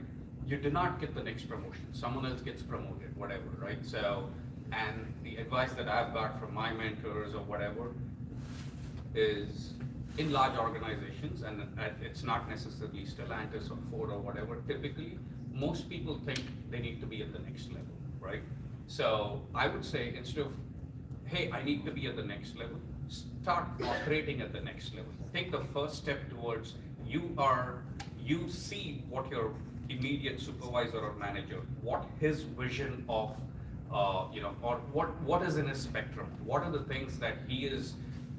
you do not get the next promotion. Someone else gets promoted, whatever, right? So, and the advice that I've got from my mentors or whatever is, in large organizations, and it's not necessarily Stellantis or Ford or whatever, typically, most people think they need to be at the next level, right? So I would say, instead of, hey, I need to be at the next level, start operating at the next level. Take the first step towards, you see what your immediate supervisor or manager, what his vision of, or what is in his spectrum? What are the things that he is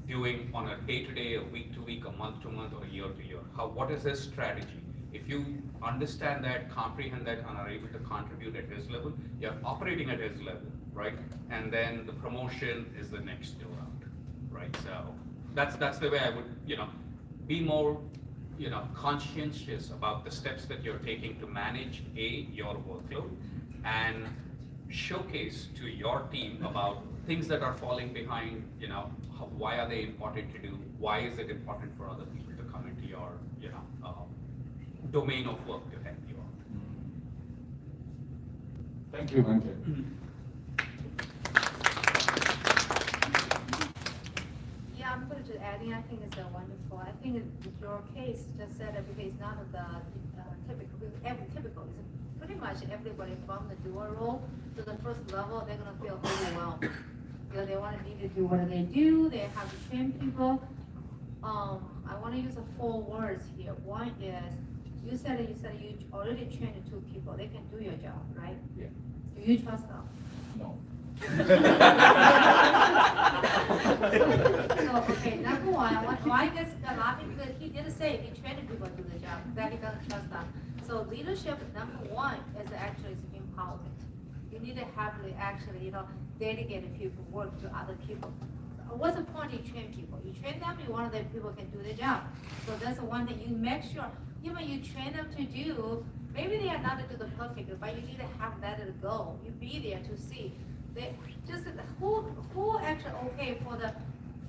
doing on a day-to-day, a week-to-week, a month-to-month, or a year-to-year? What is his strategy? If you understand that, comprehend that, and are able to contribute at his level, you're operating at his level, right? And then the promotion is the next door out, right? So that's the way I would, be more, conscientious about the steps that you're taking to manage your workload, and showcase to your team about things that are falling behind, why are they important to do? Why is it important for other people to come into your, domain of work to help you out? Thank you, Venkat. Yeah, I'm going to add in, I think it's wonderful. I think your case just said that because it's not the typical, typical. It's pretty much everybody from the dual role to the first level, they're going to feel overwhelmed. They want to need to do what they do, they have to train people. I want to use 4 words here. One is, you said you already trained 2 people, they can do your job, right? Yeah. Do you trust them? No. So, okay, number one, I guess a lot of people, he did say he trained people to do the job, that he doesn't trust them. So leadership, number one, is actually empowerment. You need to have actually, dedicated people work to other people. What's the point you train people? You train them, you want that people can do the job. So that's the one thing, you make sure, even you train them to do, maybe they are not to do the perfect, but you need to have that goal. You be there to see. They just who actually okay for the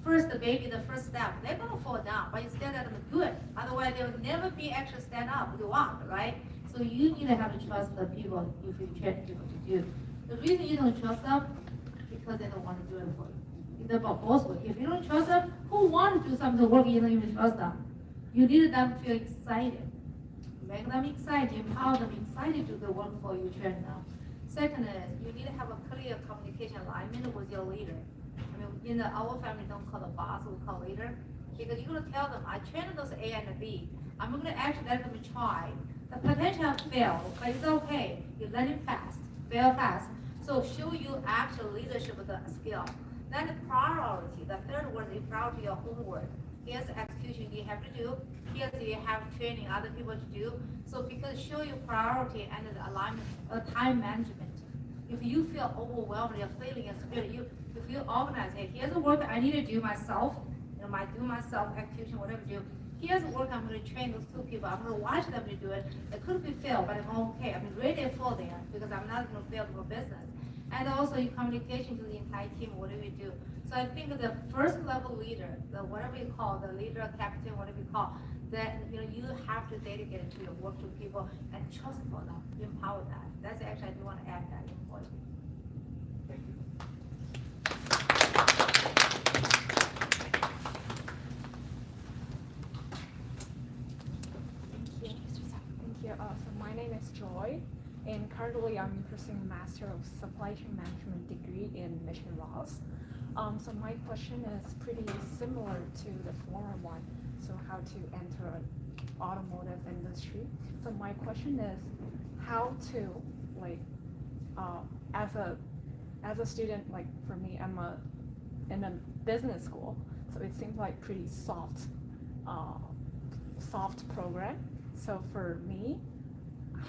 first baby, the first step, they're gonna fall down, but instead let them do it. Otherwise they'll never be actually stand up, you want, right? So you need to have to trust the people if you train people to do. The reason you don't trust them, because they don't want to do it for you. It's about both ways. If you don't trust them, who want to do something work, you don't even trust them. You need them to feel excited. Make them excited, empower them excited to do the work for you, train them. Second is, you need to have a clear communication alignment with your leader. I mean, our family don't call the boss, we call leader. Because you're gonna tell them, I trained those A and B. I'm gonna actually let them try. The potential fail, but it's okay. You're learning fast, fail fast. So show you actual leadership of the skill. Then the priority, the third one is priority your homework. Here's the execution you have to do. Here's you have training other people to do. So because show you priority and the alignment, time management. If you feel overwhelmed, you're feeling a spirit, if you organize, hey, here's the work I need to do myself, do myself execution, whatever you do. Here's the work I'm going to train those two people. I'm going to watch them to do it. It could be failed, but I'm okay. I'm ready for there because I'm not going to fail for business. And also your communication to the entire team, whatever you do. So I think the first level leader, the whatever you call, the leader, captain, whatever you call, that you have to dedicate it to your work to people and trust for them, empower that. That's actually I do want to add that important. Thank you. Thank you. So my name is Joy, and currently I'm pursuing a Master of Supply Chain Management degree in Mission Laws. So my question is pretty similar to the former one. So how to enter an automotive industry. So my question is how to as a student, like for me, I'm in a business school, so it seems like pretty soft program. So for me,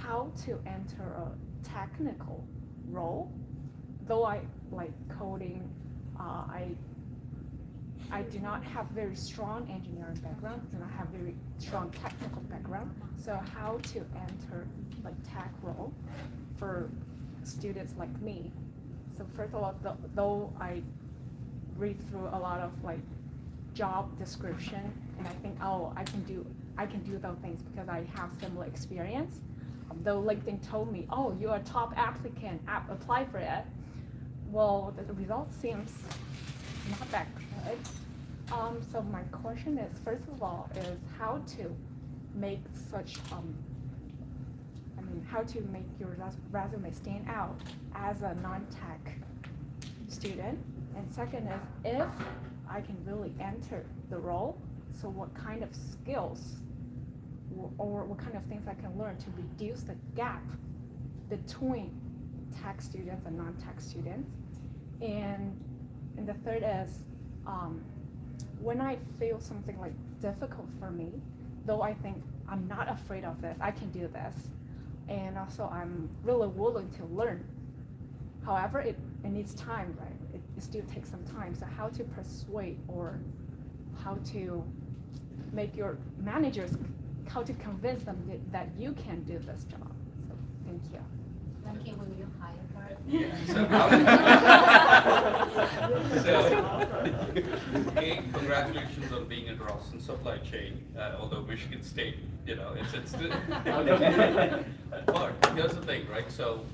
how to enter a technical role, though I like coding, I do not have very strong engineering background, do not have very strong technical background. So how to enter like tech role for students like me. So first of all, though I read through a lot of like job description, and I think, oh, I can do those things because I have similar experience. Though LinkedIn told me, oh, you're a top applicant, apply for it. Well, the result seems not that good. So my question is, first of all, is how to make such, how to make your resume stand out as a non-tech student. And second is, if I can really enter the role, so what kind of skills or what kind of things I can learn to reduce the gap between tech students and non-tech students. And the third is, when I feel something like difficult for me, though I think I'm not afraid of this, I can do this. And also I'm really willing to learn. However, it needs time, right? It still takes some time. So how to persuade or how to make your managers, how to convince them that you can do this job. So thank you. Thank you, will you hire her? So, congratulations on being at Rawson Supply Chain, although Michigan State, it's but here's the thing, right? So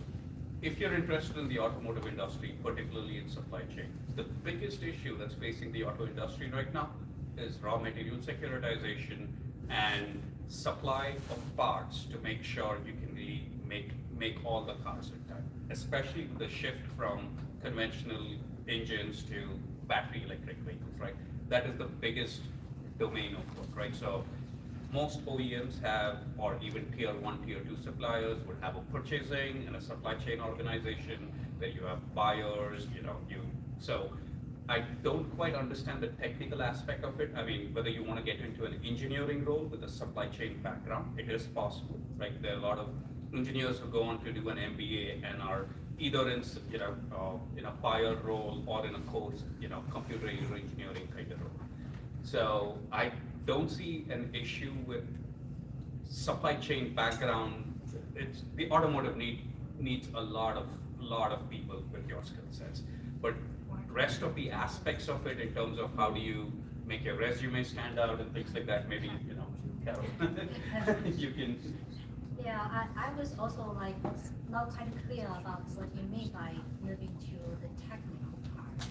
if you're interested in the automotive industry, particularly in supply chain, the biggest issue that's facing the auto industry right now is raw material securitization and supply of parts to make sure you can really make all the cars in time, especially with the shift from conventional engines to battery electric vehicles, right? That is the biggest domain of work, right? So most OEMs have, or even tier 1, tier 2 suppliers would have a purchasing and a supply chain organization where you have buyers, so I don't quite understand the technical aspect of it. I mean, whether you want to get into an engineering role with a supply chain background, it is possible, right? There are a lot of engineers who go on to do an MBA and are either in a buyer role or in a course, computer engineering kind of role. So I don't see an issue with supply chain background. The automotive needs a lot of people with your skill sets, but rest of the aspects of it in terms of how do you make your resume stand out and things like that, maybe Carol, you can. Yeah, I was also like not quite clear about what you mean by moving to the technical part.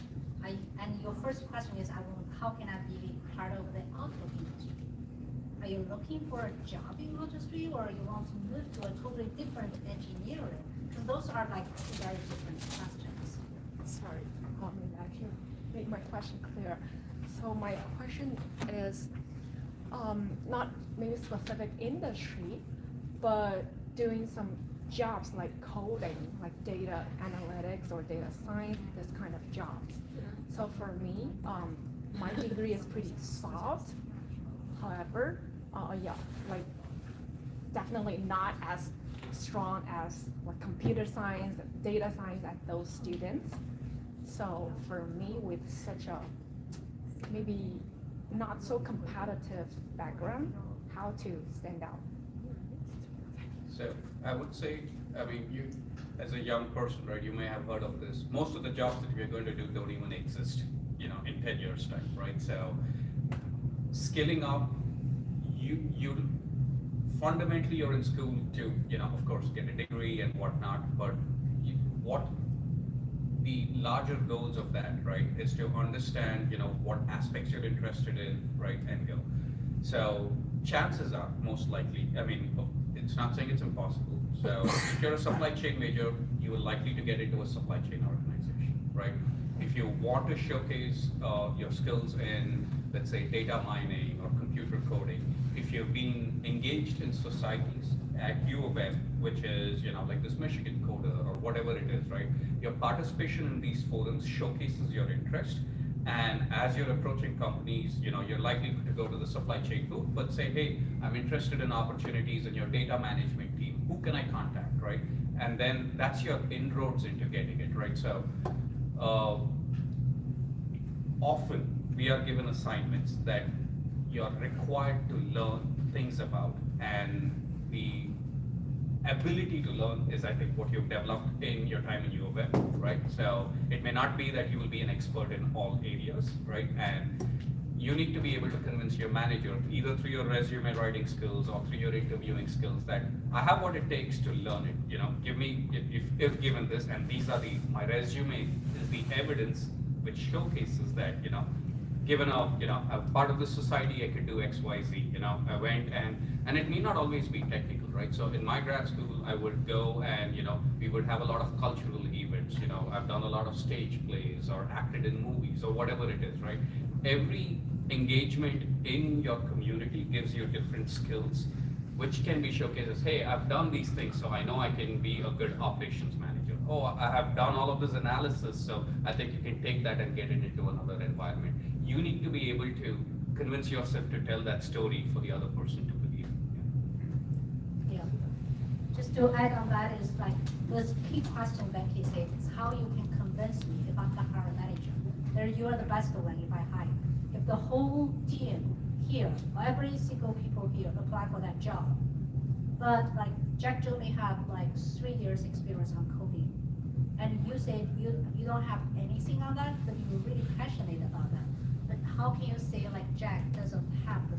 And your first question is, how can I be part of the auto industry? Are you looking for a job in industry, or you want to move to a totally different engineering? Because those are like two very different questions. Sorry, maybe I can make my question clear. So my question is, not maybe specific industry, but doing some jobs like coding, like data analytics or data science, this kind of jobs. So for me, my degree is pretty soft. However, yeah, like definitely not as strong as like computer science, data science as those students. So for me, with such a maybe not so competitive background, how to stand out? So I would say, I mean, you, as a young person, right, you may have heard of this. Most of the jobs that we're going to do don't even exist, you know, in 10 years time, right? So skilling up, you fundamentally you're in school to, you know, of course, get a degree and whatnot, but what the larger goals of that, right, is to understand, you know, what aspects you're interested in, right, and go. So chances are, most likely, I mean, it's not saying it's impossible. So if you're a supply chain major, you are likely to get into a supply chain organization, right? If you want to showcase your skills in, let's say, data mining or computer coding, if you've been engaged in societies at U of M, which is, you know, like this Michigan Coder or whatever it is, right? Your participation in these forums showcases your interest. And as you're approaching companies, you know, you're likely to go to the supply chain booth, but say, hey, I'm interested in opportunities in your data management team. Who can I contact, right? And then that's your inroads into getting it, right? So often we are given assignments that you're required to learn things about, and the ability to learn is, I think, what you've developed in your time in U of M, right? So it may not be that you will be an expert in all areas, right? And you need to be able to convince your manager, either through your resume writing skills or through your interviewing skills, that I have what it takes to learn it. You know, give me, if given this, and these are my resume is the evidence which showcases that, you know, given a part of the society, I could do X, Y, Z, you know, I went and it may not always be technical, right? So in my grad school, I would go and, you know, we would have a lot of cultural events, you know, I've done a lot of stage plays or acted in movies or whatever it is, right? Every engagement in your community gives you different skills, which can be showcased as, hey, I've done these things, so I know I can be a good operations manager. Oh, I have done all of this analysis, so I think you can take that and get it into another environment. You need to be able to convince yourself to tell that story for the other person to believe. Yeah. Just to add on that is like, this key question Becky said is how you can convince me if I'm the hiring manager, that you are the best one if I hire. If the whole team here, every single people here apply for that job, but like Jack Joe may have like 3 years experience on coding, and you said you don't have anything on that, but you're really passionate about that. But how can you say like Jack doesn't have the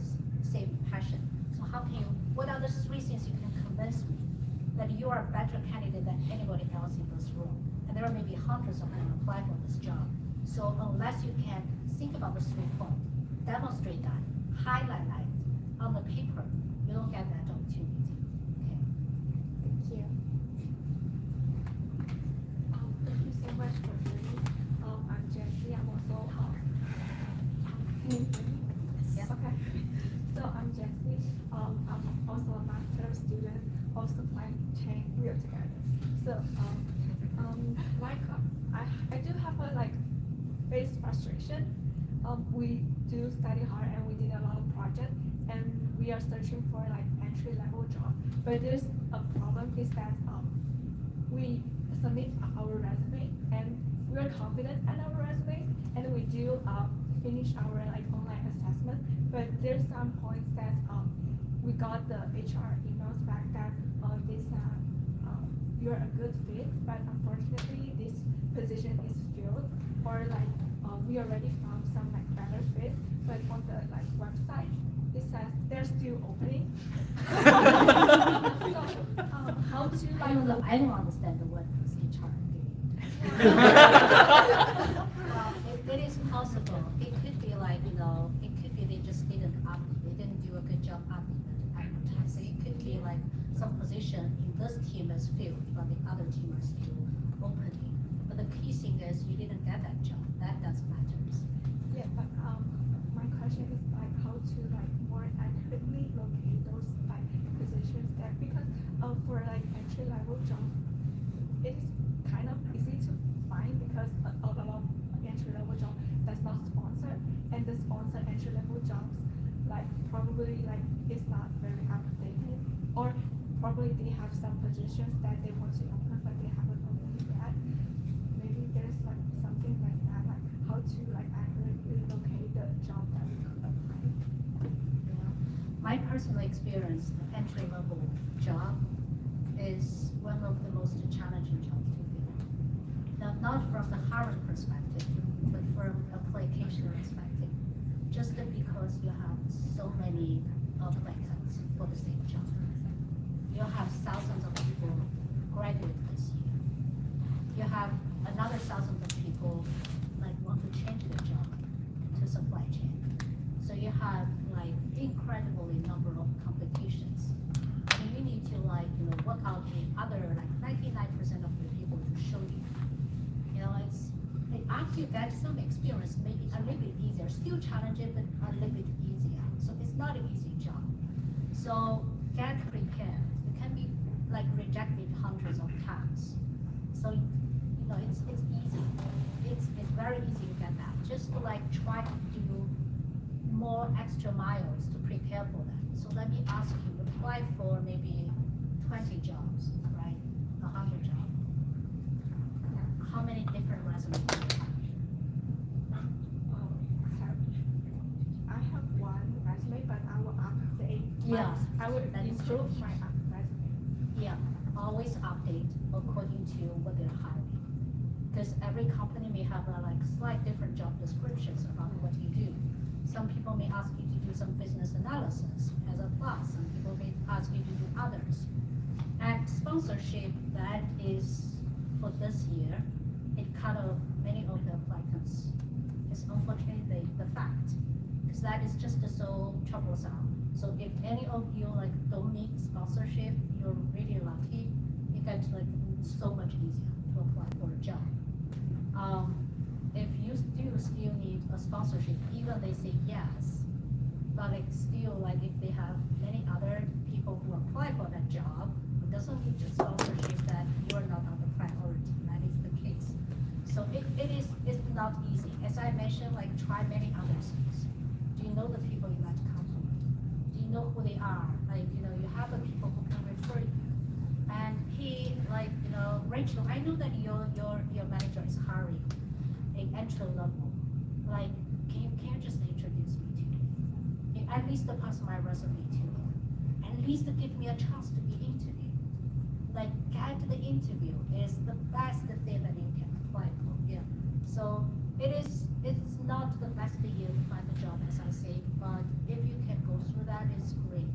same passion? So how can you, what are the 3 things you can convince me that you are a better candidate than anybody else in this room? And there are maybe hundreds of them apply for this job. So unless you can think about the 3 points, demonstrate that, highlight that on the paper, you don't get that opportunity. Okay. Thank you. Thank you so much for joining. I'm Jessie. I'm also Yes. Okay. So I'm Jessie. I'm also a master's student of supply chain. We are together. So I do have a face frustration. We do study hard and we did a lot of projects, and we are searching for entry level job. But there's a problem is that we submit our resume and we are confident in our resume, and we do finish our online assessment. But there's some points that we got the HR emails back that you're a good fit, but unfortunately this position is filled, or we already found some better fit, but on the website it says they're still opening. So how to I don't understand the word HR. It is possible. It could be it could be they just didn't do a good job advertising. It could be some position in this team is filled, but the other team are still opening. But the key thing is you didn't get that job. That does matters. Yeah, but my question is like how to like more accurately locate those like positions that because for like entry level jobs, it is kind of easy to find because a lot of entry level job that's not sponsored, and the sponsored entry level jobs like probably like it's not very updated, or probably they have some positions that they want to open but they haven't opened yet. Maybe there's like something like that, like how to like accurately locate the job that we could apply. My personal experience, the entry level job is one of the most challenging jobs to fill. Now, not from the hiring perspective, but from application perspective. Just because you have so many applicants for the same job. You have thousands of people graduate this year. You have another thousands of people like want to change their job to supply chain. So you have like incredibly number of competitions. And you need to like, work out the other like 99% of the people to show you. It's after you get some experience, maybe a little bit easier, still challenging, but a little bit easier. So it's not an easy job. So get prepared. You can be like rejected hundreds of times. So it's easy. It's very easy to get that. Just to like try to do more extra miles to prepare for that. So let me ask you, apply for maybe 20 jobs, right? 100 jobs. How many different resumes do you have? I have one resume, but I will update. Yeah, I will that is improve true. my resume. Yeah, always update according to what they're hiring. Because every company may have like slight different job descriptions about what you do. Some people may ask you to do some business analysis as a plus. Some people may ask you to do others. And sponsorship, that is for this year, it cut off many of the applicants. It's unfortunately the fact, because that is just so troublesome. So if any of you like don't need sponsorship, you're really lucky. You get like so much easier to apply for a job. If you still need a sponsorship, even they say yes, but like still like if they have many other people who apply for that job, it doesn't need the sponsorship that you're not on the priority. That is the case. So it's not easy. As I mentioned, like try many other things. Do you know the people in that company? Do you know who they are? Like, you have the people who can refer you. And he, like, Rachel, I know that your manager is hiring an entry level. Like, can you just introduce me to him? At least pass my resume to him. At least give me a chance to be interviewed. Like, get the interview is the best thing that you can apply for. Yeah. So it's not the best year to find a job, as I say, but if you can go through that, it's great.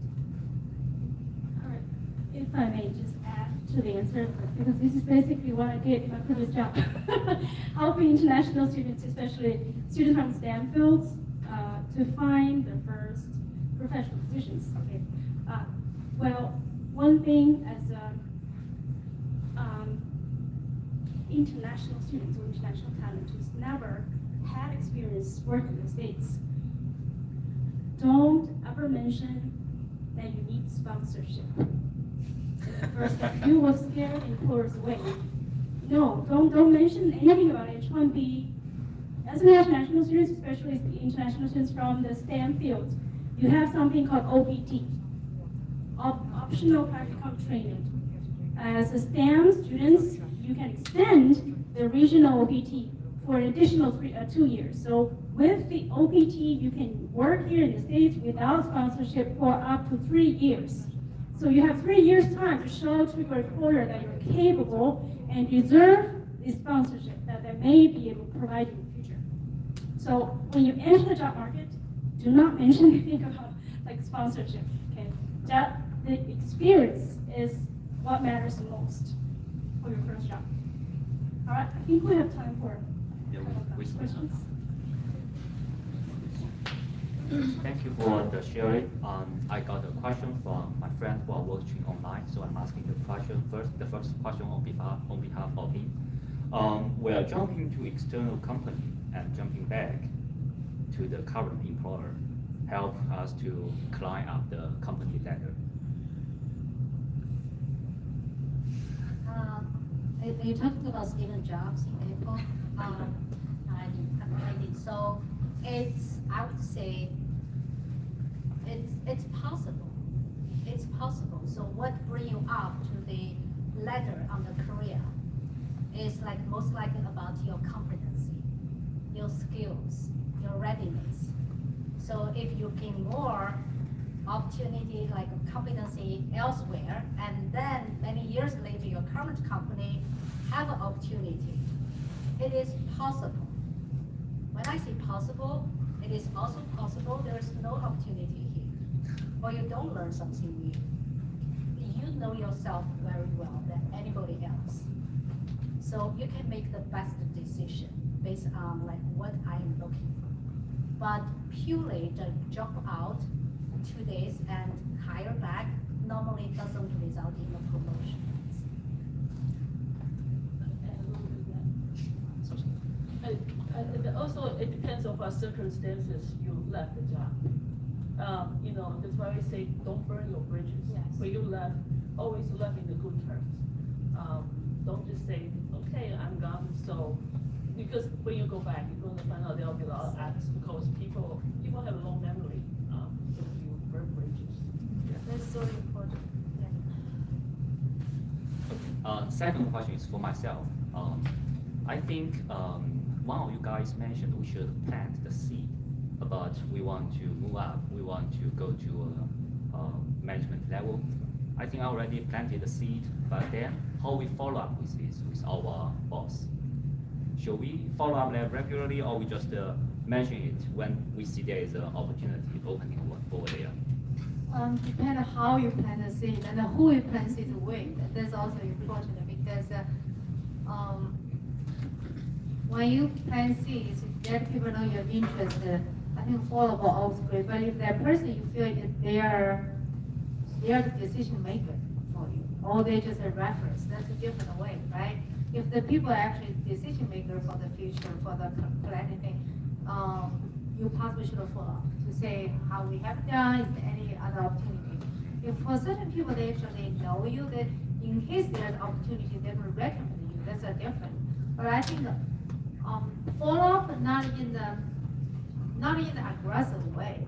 All right. If I may just add to the answer, because this is basically what I did in my previous job, helping international students, especially students from STEM fields, to find their first professional positions. Okay. Well, one thing as international students or international talent who's never had experience working in the States, don't ever mention that you need sponsorship. First, you will scare employers away. No, don't mention anything about H-1B. As international students, especially the international students from the STEM field, you have something called OPT, optional practical training. As a STEM students, you can extend the regional OPT for an additional 2 years. So with the OPT, you can work here in the States without sponsorship for up to 3 years. So you have 3 years time to show to your employer that you're capable and deserve the sponsorship that they may be able to provide you in the future. So when you enter the job market, do not mention anything about like sponsorship. Okay, that the experience is what matters the most for your first job. All right, I think we have time for questions. Thank you for the sharing. I got a question from my friend who are watching online, so I'm asking the question first. The first question on behalf of him. We are jumping to external company and jumping back. to the current employer, help us to climb up the company ladder? If you're talking about Stephen Jobs in April, I did. So I would say, it's possible. It's possible. So what brings you up to the ladder on the career is like most likely about your competency, your skills, your readiness. So if you gain more opportunity like competency elsewhere, and then many years later your current company have an opportunity, it is possible. When I say possible, it is also possible there is no opportunity here, or you don't learn something new. You know yourself very well than anybody else. So you can make the best decision based on like what I am looking for. But purely the jump out 2 days and hire back normally doesn't result in a promotion. And also, it depends on what circumstances you left the job. That's why we say don't burn your bridges. Yes. When you left, always left in the good terms. Don't just say, okay, I'm gone. So, because when you go back, you're going to find out there'll be a lot of acts because people have a long memory if you burn bridges. That's so important. Second question is for myself. I think one of you guys mentioned we should plant the seed about we want to move up, we want to go to a management level. I think I already planted the seed, but then how we follow up with this with our boss? Should we follow up that regularly, or we just mention it when we see there is an opportunity opening over there? Depending on how you plant the seed and who you plant seeds with. That's also important because when you plant seeds, let people know you're interested. I think follow up always great. But if that person you feel that they are the decision maker for you, or they're just a reference, that's a different way, right? If the people are actually decision maker for the future, for the planning, you possibly should follow up to say how we have done, is there any other opportunity. If for certain people they actually know you, that in case there's opportunity, they will recommend you. That's a different. But I think follow up not in the aggressive way,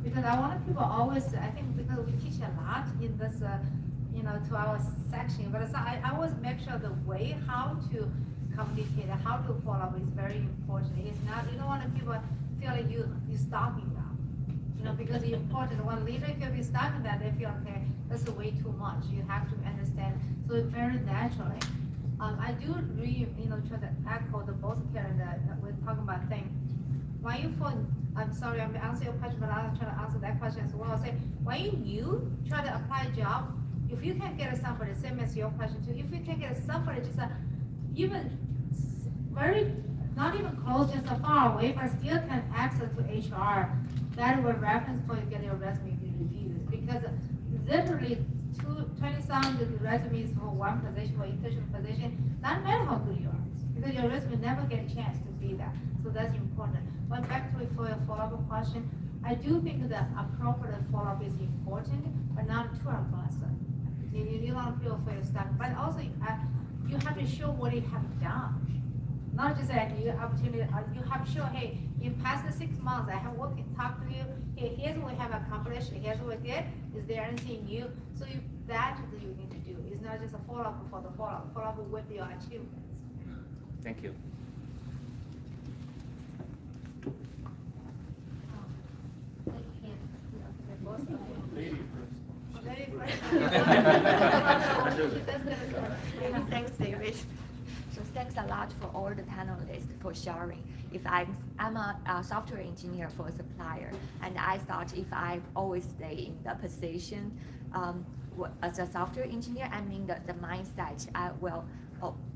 because I want people always. I think because we teach a lot in this, to our section. But I always make sure the way how to communicate, how to follow up is very important. It's not you don't want people feel like you stopping them. Because it's important. One leader, if you start with that, they feel, okay, that's way too much. You have to understand. So it's very naturally. I do really, try to echo the both Karen that we're talking about thing. When you I'm sorry, I'm answering your question, but I'm trying to answer that question as well. Say, when you try to apply a job, if you can get somebody, same as your question too, if you can get somebody just even very, not even close, just far away, but still can access to HR, that will reference for you get your resume reviewed. Because literally 20,000 resumes for one position, for internship position, not matter how good you are, because your resume never get a chance to be that. So that's important. But back to it for your follow-up question, I do think that appropriate follow-up is important, but not too aggressive. You don't feel for your staff, but also you have to show what you have done. Not just that you opportunity, you have to show, hey, in past 6 months, I have worked, talked to you, hey, here's what we have accomplished, here's what we did, is there anything new? So that is what you need to do. It's not just a follow-up for the follow-up, follow-up with your achievements. Thank you. Lady Thanks, David. So thanks a lot for all the panelists for sharing. If I'm a software engineer for a supplier, and I thought if I always stay in the position as a software engineer, I mean the mindset I will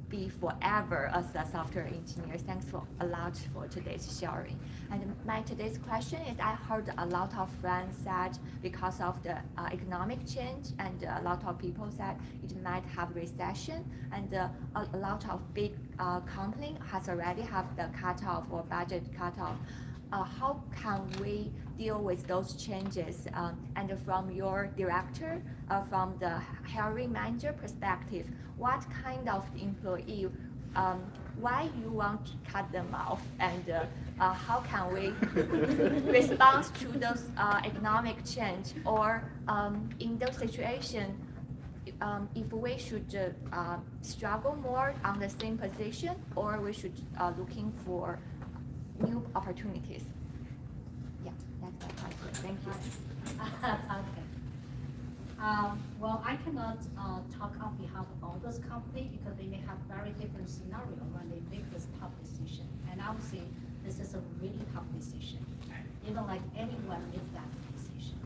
be forever as a software engineer. Thanks for a lot for today's sharing. And my today's question is, I heard a lot of friends said because of the economic change, and a lot of people said it might have recession, and a lot of big company has already have the cutoff or budget cutoff. how can we deal with those changes? And from your director, from the hiring manager perspective, what kind of employee, why you want to cut them off, and how can we respond to those economic change, or in those situations, if we should struggle more on the same position, or we should looking for new opportunities. Yeah, that's my question. Thank you. Okay. Well, I cannot talk on behalf of all those companies because they may have very different scenario when they make this tough decision. And I would say this is a really tough decision. Even like anyone makes that decision.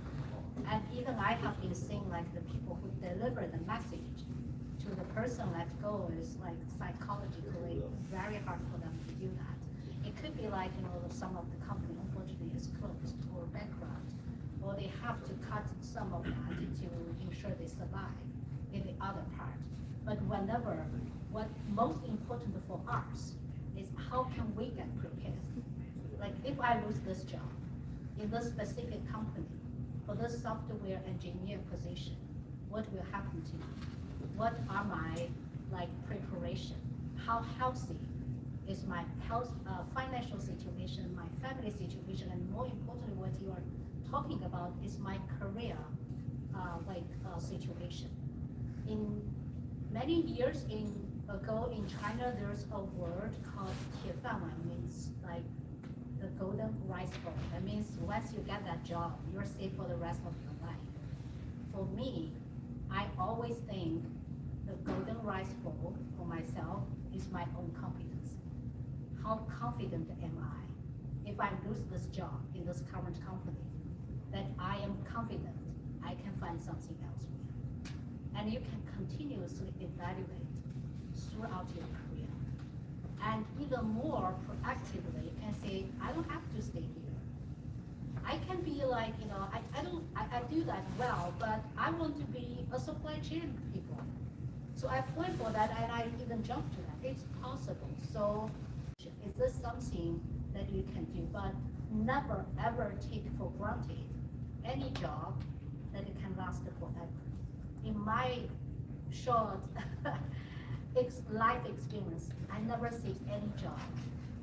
And even I have been seeing like the people who deliver the message to the person let go is like psychologically very hard for them to do that. It could be like, some of the company unfortunately is closed or bankrupt, or they have to cut some of that to ensure they survive in the other part. But what most important for us is how can we get prepared? Like if I lose this job in this specific company for this software engineer position, what will happen to me? What are my preparation? How healthy is my health, financial situation, my family situation, and more importantly, what you are talking about is my career, situation. In many years ago in China, there's a word called 铁饭碗, means like the golden rice bowl. That means once you get that job, you're safe for the rest of your life. For me, I always think the golden rice bowl for myself is my own competence. How confident am I if I lose this job in this current company, that I am confident I can find something elsewhere. And you can continuously evaluate throughout your career. And even more proactively, you can say, I don't have to stay here. I can be like, I do that well, but I want to be a supply chain people. So I apply for that and I even jump to that. It's possible. So is this something that you can do? But never ever take for granted any job that it can last forever. In my short life experience, I never see any job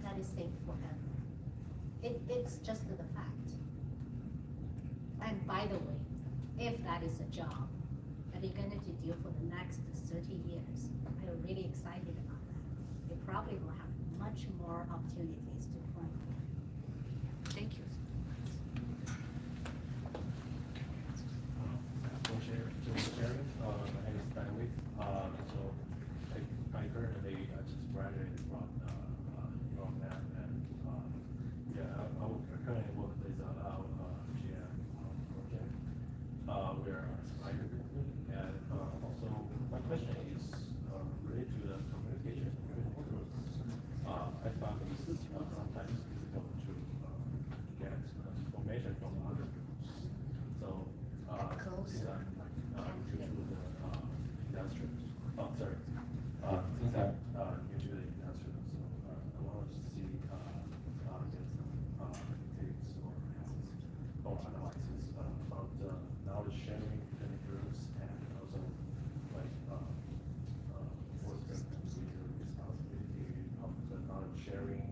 that is safe forever. It's just the fact. And by the way, if that is a job that you're going to do for the next 30 years, I'm really excited about that. You probably will have much more opportunities to apply for. Thank you. Chairman, my name is Stanley. I currently just graduated from that, and I currently work with our GM project. We are a spider company, and also my question is related to the communication between workers. I found it's sometimes difficult to get information from other groups. So since I'm new to the industry, since I'm new to the industry, so I want to see get some tips or analysis about knowledge sharing between groups, and also what's the responsibility of the knowledge sharing.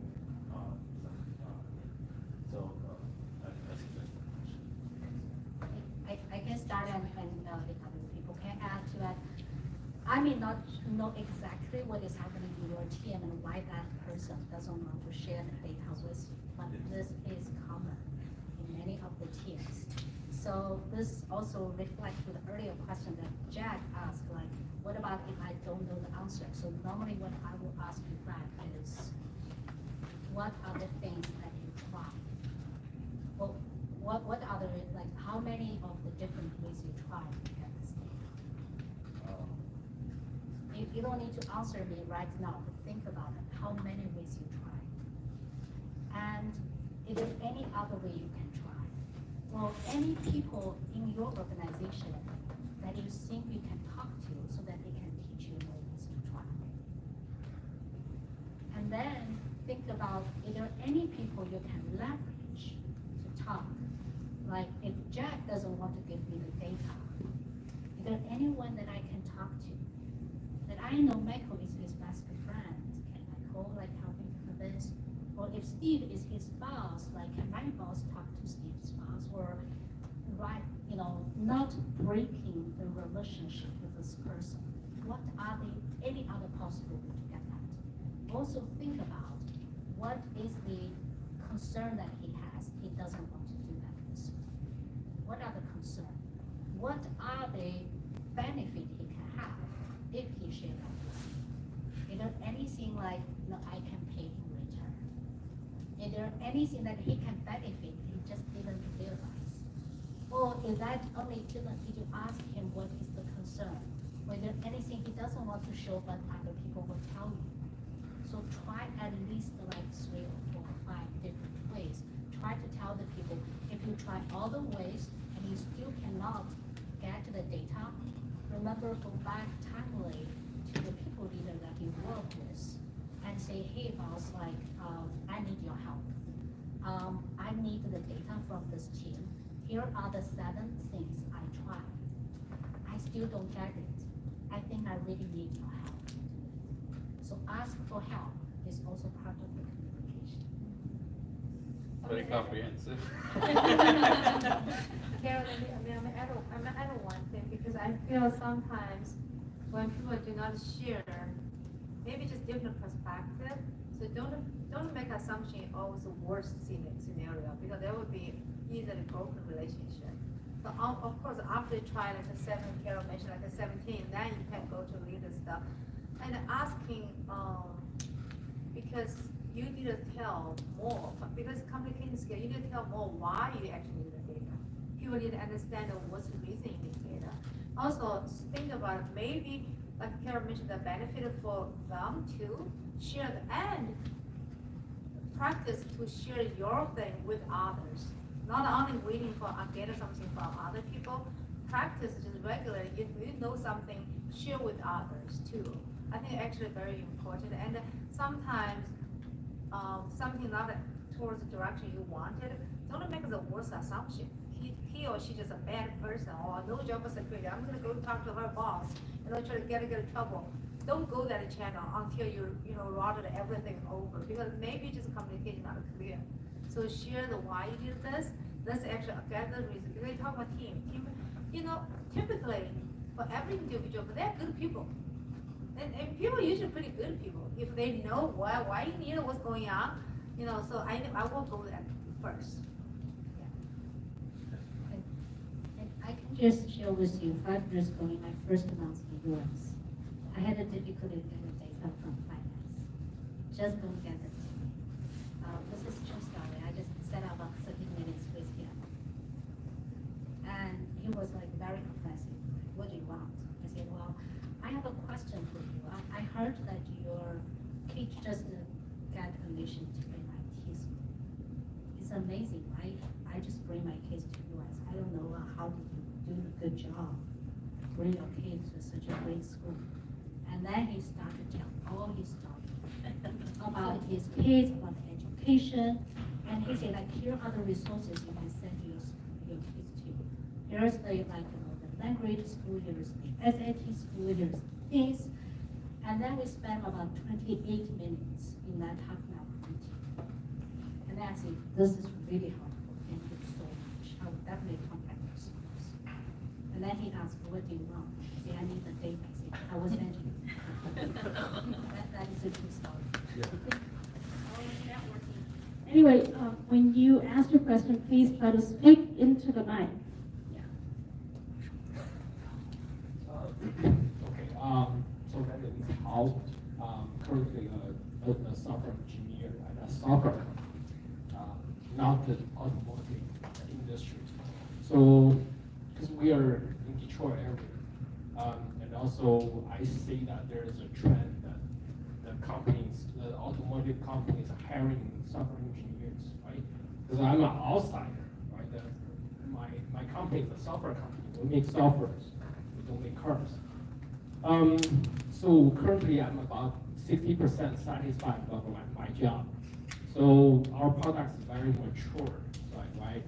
I can start and the other people can add to that. I may not know exactly what is happening in your team and why that person doesn't want to share the data with you, but this is common in many of the teams. So this also reflects to the earlier question that Jack asked, like, what about if I don't know the answer? So normally what I will ask you back is, what are the things that you try? Well, what are the, like, how many of the different ways you try to get this data? You don't need to answer me right now, but think about it, how many ways you try. And is there any other way you can try? Well, any people in your organization that you think you can talk to so that they can teach you more ways to try. And then think about, is there any people you can leverage talk. Like if Jack doesn't want to give me the data, is there anyone that I can talk to? That I know Michael is his best friend. Can I call, like help him for this? Or if Steve is his boss, like can my boss talk to Steve's boss? Or right, not breaking the relationship with this person. What are any other possibility to get that? Also think about what is the concern that he has. He doesn't want to do that this way. What are the concerns? What are the benefit he can have if he shares that with me? Is there anything like I can pay in return? Is there anything that he can benefit he just didn't realize? Or is that only did you ask him what is the concern? Or is there anything he doesn't want to show but other people will tell you? So try at least like 3 or 4 or 5 different ways. Try to tell the people, if you try all the ways and you still cannot get the data, remember go back timely to the people leader that you work with and say, hey boss, like I need your help. I need the data from this team. Here are the 7 things I tried. I still don't get it. I think I really need your help. So ask for help is also part of the communication. Very comprehensive. Carol, I'm gonna add one thing because I feel sometimes when people do not share, maybe just different perspective. So don't make assumption always the worst scenario because there would be easily broken relationship. So of course after you try like a 7, Carol mentioned like a 17, then you can go to leader stuff. And asking, because you need to tell more, because complicated scale, you need to tell more why you actually need the data. People need to understand what's the reason you need data. Also, think about maybe, like Carol mentioned, the benefit for them to share and practice to share your thing with others. Not only waiting for getting something from other people, practice just regularly. If you know something, share with others too. I think actually very important. And sometimes something not towards the direction you wanted, don't make the worst assumption. He or she just a bad person or no job security. I'm gonna go talk to her boss and try to get in trouble. Don't go that channel until you routed everything over because maybe just communication not clear. So share the why you did this. Let's actually get the reason. Because we talk about team, typically for every individual, but they're good people. And people are usually pretty good people if they know why you need what's going on, so I will go there first. And I can just share with you 5 years ago in my first month in the US, I had a difficulty getting data from finance. Just don't get it. This is true story. I just set up about 30 minutes with him. And he was like very offensive. What do you want? I said, well, I have a question for you. I heard that your kid just got admission to MIT school. It's amazing. I just bring my kids to US. I don't know how did you do a good job bring your kids to such a great school. And then he started telling all his story about his kids, about education. And he said, like, here are the resources you can send your kids to. Here's the the language school, here's the SAT school, here's this. And then we spent about 28 minutes in that half an hour meeting. And then I said, this is really helpful. Thank you so much. I will definitely contact your schools. And then he asked, what do you want? I said, I need the data. I said, I will send you. that is a true story. Anyway, when you ask your question, please try to speak into the mic. So my name is Hao. Currently a software engineer at a software company, not the automotive industry. So, because we are in Detroit area, and also I see that there is a trend that the automotive companies are hiring software engineers, right? Because I'm an outsider, right? My company is a software company. We make software. We don't make cars. So currently I'm about 60% satisfied about my job. So our product is very mature. So I right?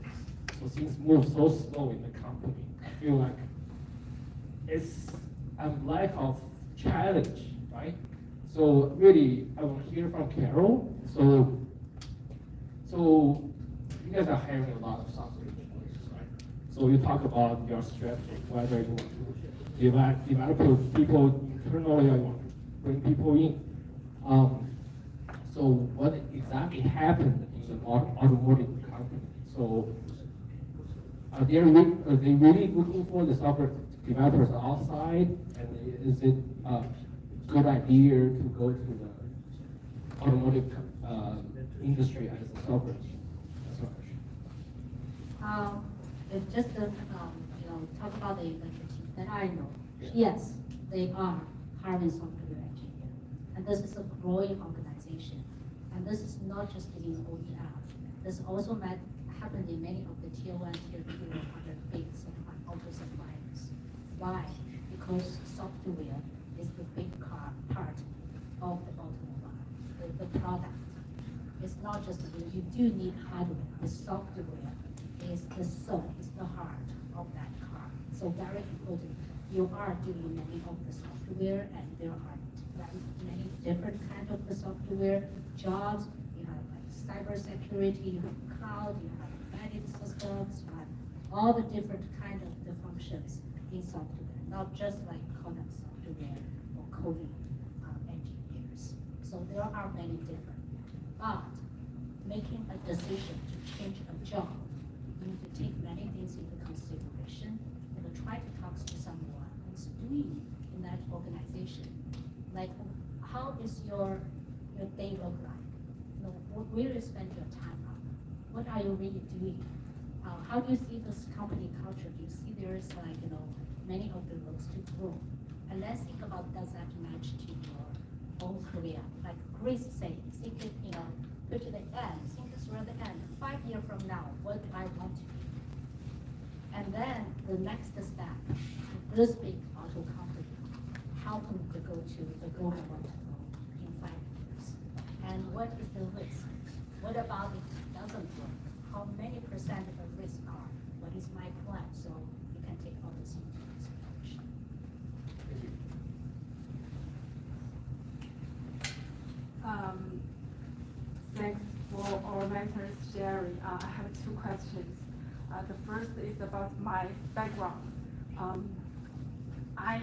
So things move so slow in the company. I feel like it's a lack of challenge, right? So really, I want to hear from Carol. So you guys are hiring a lot of software engineers, right? So you talk about your strategy, whether you want to develop people internally or you want to bring people in. So what exactly happened in the automotive company? So are they really looking for the software developers outside? And is it a good idea to go to the automotive industry as a software? Just to talk about the venture team that I know. Yes, they are hiring software engineers, and this is a growing organization. And this is not just in OEM. This also happened in many of the tier 1, tier 2, or other big auto suppliers. Why? Because software is the big part of the automobile, the product. It's not just you do need hardware. The software is the soul, is the heart of that car. So very important. You are doing many of the software, and there are many different kinds of the software jobs. You have like cybersecurity, you have cloud, you have embedded systems, you have all the different kind of the functions in software, not just like coding software or coding engineers. So there are many different. But making a decision to change a job, you need to take many things into consideration and try to talk to someone who's doing in that organization. Like, how is your day look like? Where do you spend your time on? What are you really doing? How do you see this company culture? Do you see there's many of the roads to grow? And let's think about, does that match to your own career? Like Grace said, think it, go to the end, think through the end. 5 years from now, what do I want to be? And then the next step, this big auto company, how can we go to the goal I want to go in 5 years? And what is the risk? What about if it doesn't work? How many percent of the risk are? What is my plan? So you can take all this into consideration. Thanks for our mentors sharing. I have 2 questions. The first is about my background. I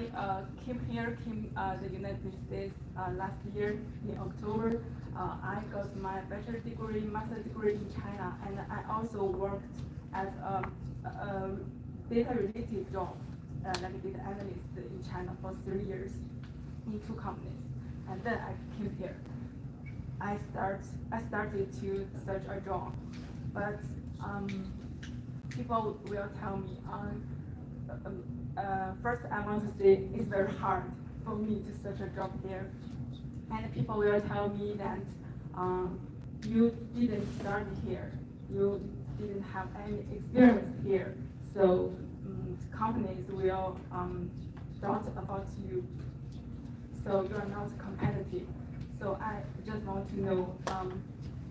came the United States last year in October. I got my bachelor degree, master degree in China, and I also worked as a data-related job, like a data analyst in China for 3 years in 2 companies. And then I came here. I started to search a job, but people will tell me, first I want to say it's very hard for me to search a job here. And people will tell me that you didn't start here, you didn't have any experience here, so companies will doubt about you, so you are not competitive. So I just want to know,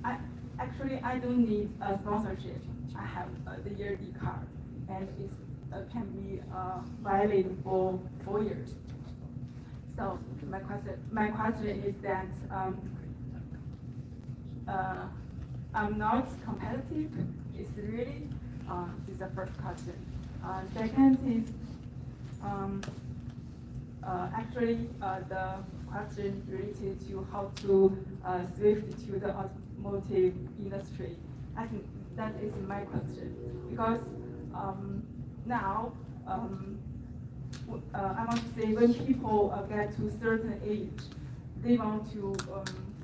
I don't need a sponsorship. I have the year D card, and it can be valid for 4 years. So my question is that I'm not competitive. Is really this is the first question. Second is actually the question related to how to switch to the automotive industry. I think that is my question because now I want to say when people get to a certain age, they want to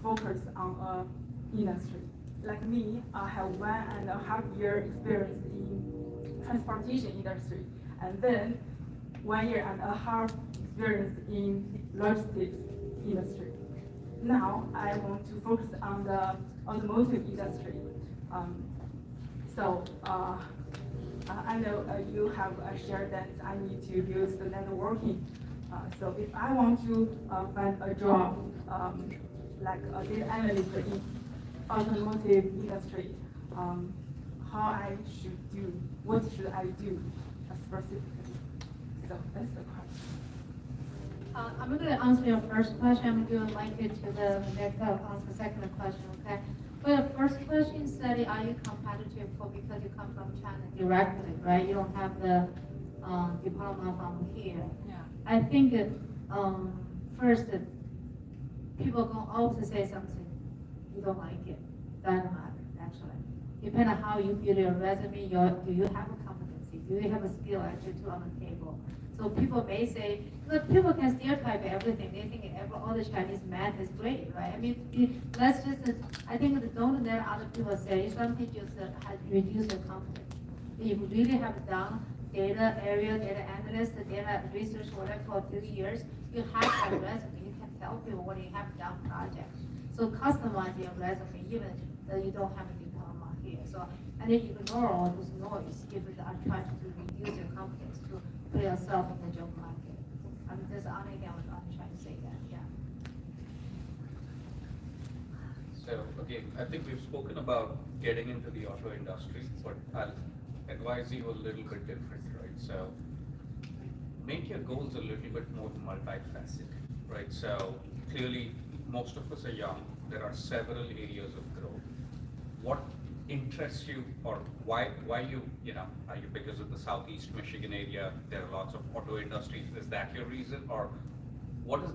focus on industry. Like me, I have 1.5 year experience in transportation industry, and then 1.5 year experience in logistics industry. Now I want to focus on the automotive industry. I know you have shared that I need to use the networking. So if I want to find a job like a data analyst in automotive industry, how I should do, what should I do specifically. So that's the question. I'm going to answer your first question. I'm going to link it to the next answer the second question, okay? For the first question, said, are you competitive for because you come from China directly, right? You don't have the diploma from here. Yeah. I think first, people going to always say something. You don't like it. Doesn't matter, actually. Depending on how you build your resume, do you have a competency? Do you have a skill actually to on the table? So people may say, look, people can stereotype everything. They think all the Chinese math is great, right? I mean, let's just, I think don't let other people say something just reduce your confidence. If you really have done data area, data analyst, data research, whatever for 2 years, you have that resume. You can tell people what you have done projects. So customize your resume, even though you don't have a diploma here. So, and then you ignore all this noise if you are trying to reduce your confidence to put yourself in the job market. I mean, that's the only thing I'm trying to say that, yeah. So, again, I think we've spoken about getting into the auto industry, but I'll advise you a little bit different, right? So, make your goals a little bit more multifaceted, right? So, clearly, most of us are young. There are several areas of growth. What interests you, or why you know, are you because of the Southeast Michigan area, there are lots of auto industries, is that your reason, or what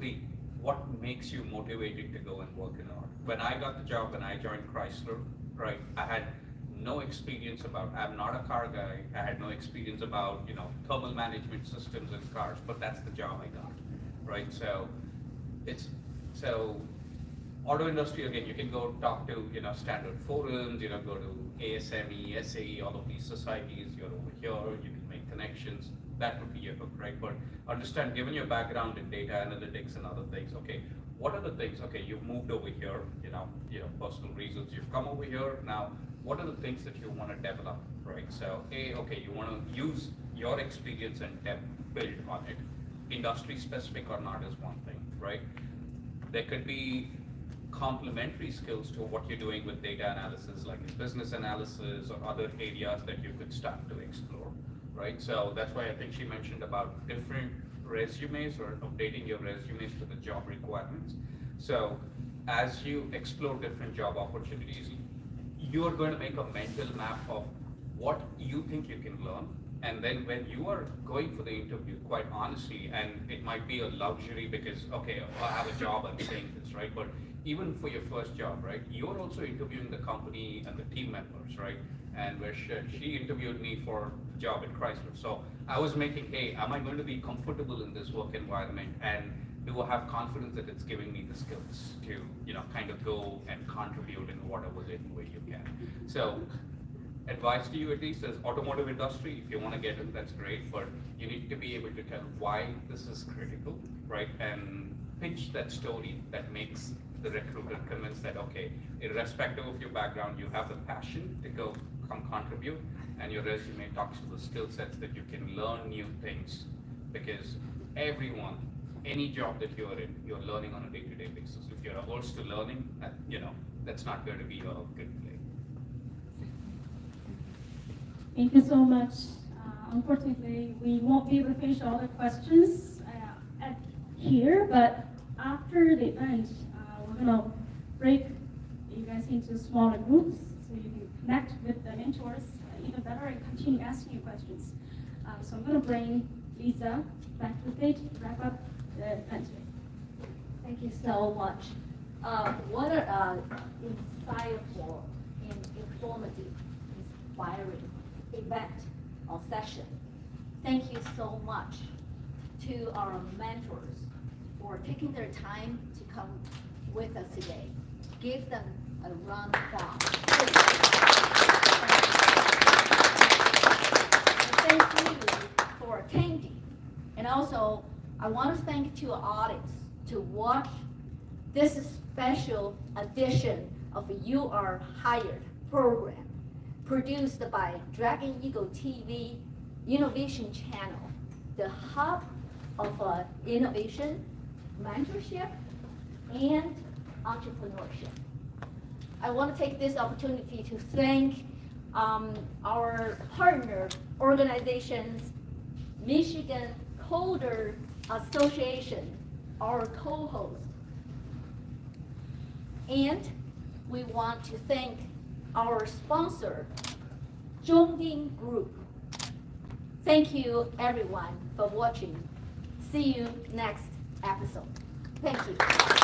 makes you motivated to go and work in auto? When I got the job, when I joined Chrysler, right, I had no experience I'm not a car guy, I had no experience about, you know, thermal management systems in cars, but that's the job I got, right? So auto industry, again, you can go talk to, you know, standard forums, you know, go to ASME, SAE, all of these societies, you're over here, you can make connections, that would be your hook, right? But understand, given your background in data analytics and other things, okay, what are the things, okay, you've moved over here, you know, personal reasons, you've come over here, now, what are the things that you want to develop, right? So, okay, you want to use your experience and build on it. Industry specific or not is one thing, right? There could be complementary skills to what you're doing with data analysis, like business analysis or other areas that you could start to explore, right? So that's why I think she mentioned about different resumes or updating your resumes to the job requirements. So as you explore different job opportunities, you're going to make a mental map of what you think you can learn. And then when you are going for the interview, quite honestly, and it might be a luxury because, okay, I have a job, I'm saying this, right? But even for your first job, right, you're also interviewing the company and the team members, right? And where she interviewed me for a job at Chrysler. So I was making, hey, am I going to be comfortable in this work environment? And do I have confidence that it's giving me the skills to, you know, kind of go and contribute in whatever way you can. So advice to you at least as automotive industry, if you want to get in, that's great, but you need to be able to tell why this is critical, right? And pitch that story that makes the recruiter convinced that, okay, irrespective of your background, you have the passion to go come contribute, and your resume talks to the skill sets that you can learn new things, because everyone, any job that you're in, you're learning on a day-to-day basis. If you're averse to learning, you know, that's not going to be a good play. Thank you so much. Unfortunately, we won't be able to finish all the questions here, but after the event, we're going to break you guys into smaller groups so you can connect with the mentors even better and continue asking you questions. So I'm going to bring Lisa back to the stage to wrap up the event. Thank you so much. What an insightful and informative, inspiring event or session. Thank you so much to our mentors for taking their time to come with us today. Give them a round of applause. And thank you for attending. And also, I want to thank to our audience to watch this special edition of You Are Hired program produced by Dragon Eagle TV Innovation Channel, the hub of innovation, mentorship, and entrepreneurship. I want to take this opportunity to thank our partner organizations, Michigan Coder Association, our co-host. And we want to thank our sponsor, Zhongding Group. Thank you everyone for watching. See you next episode. Thank you.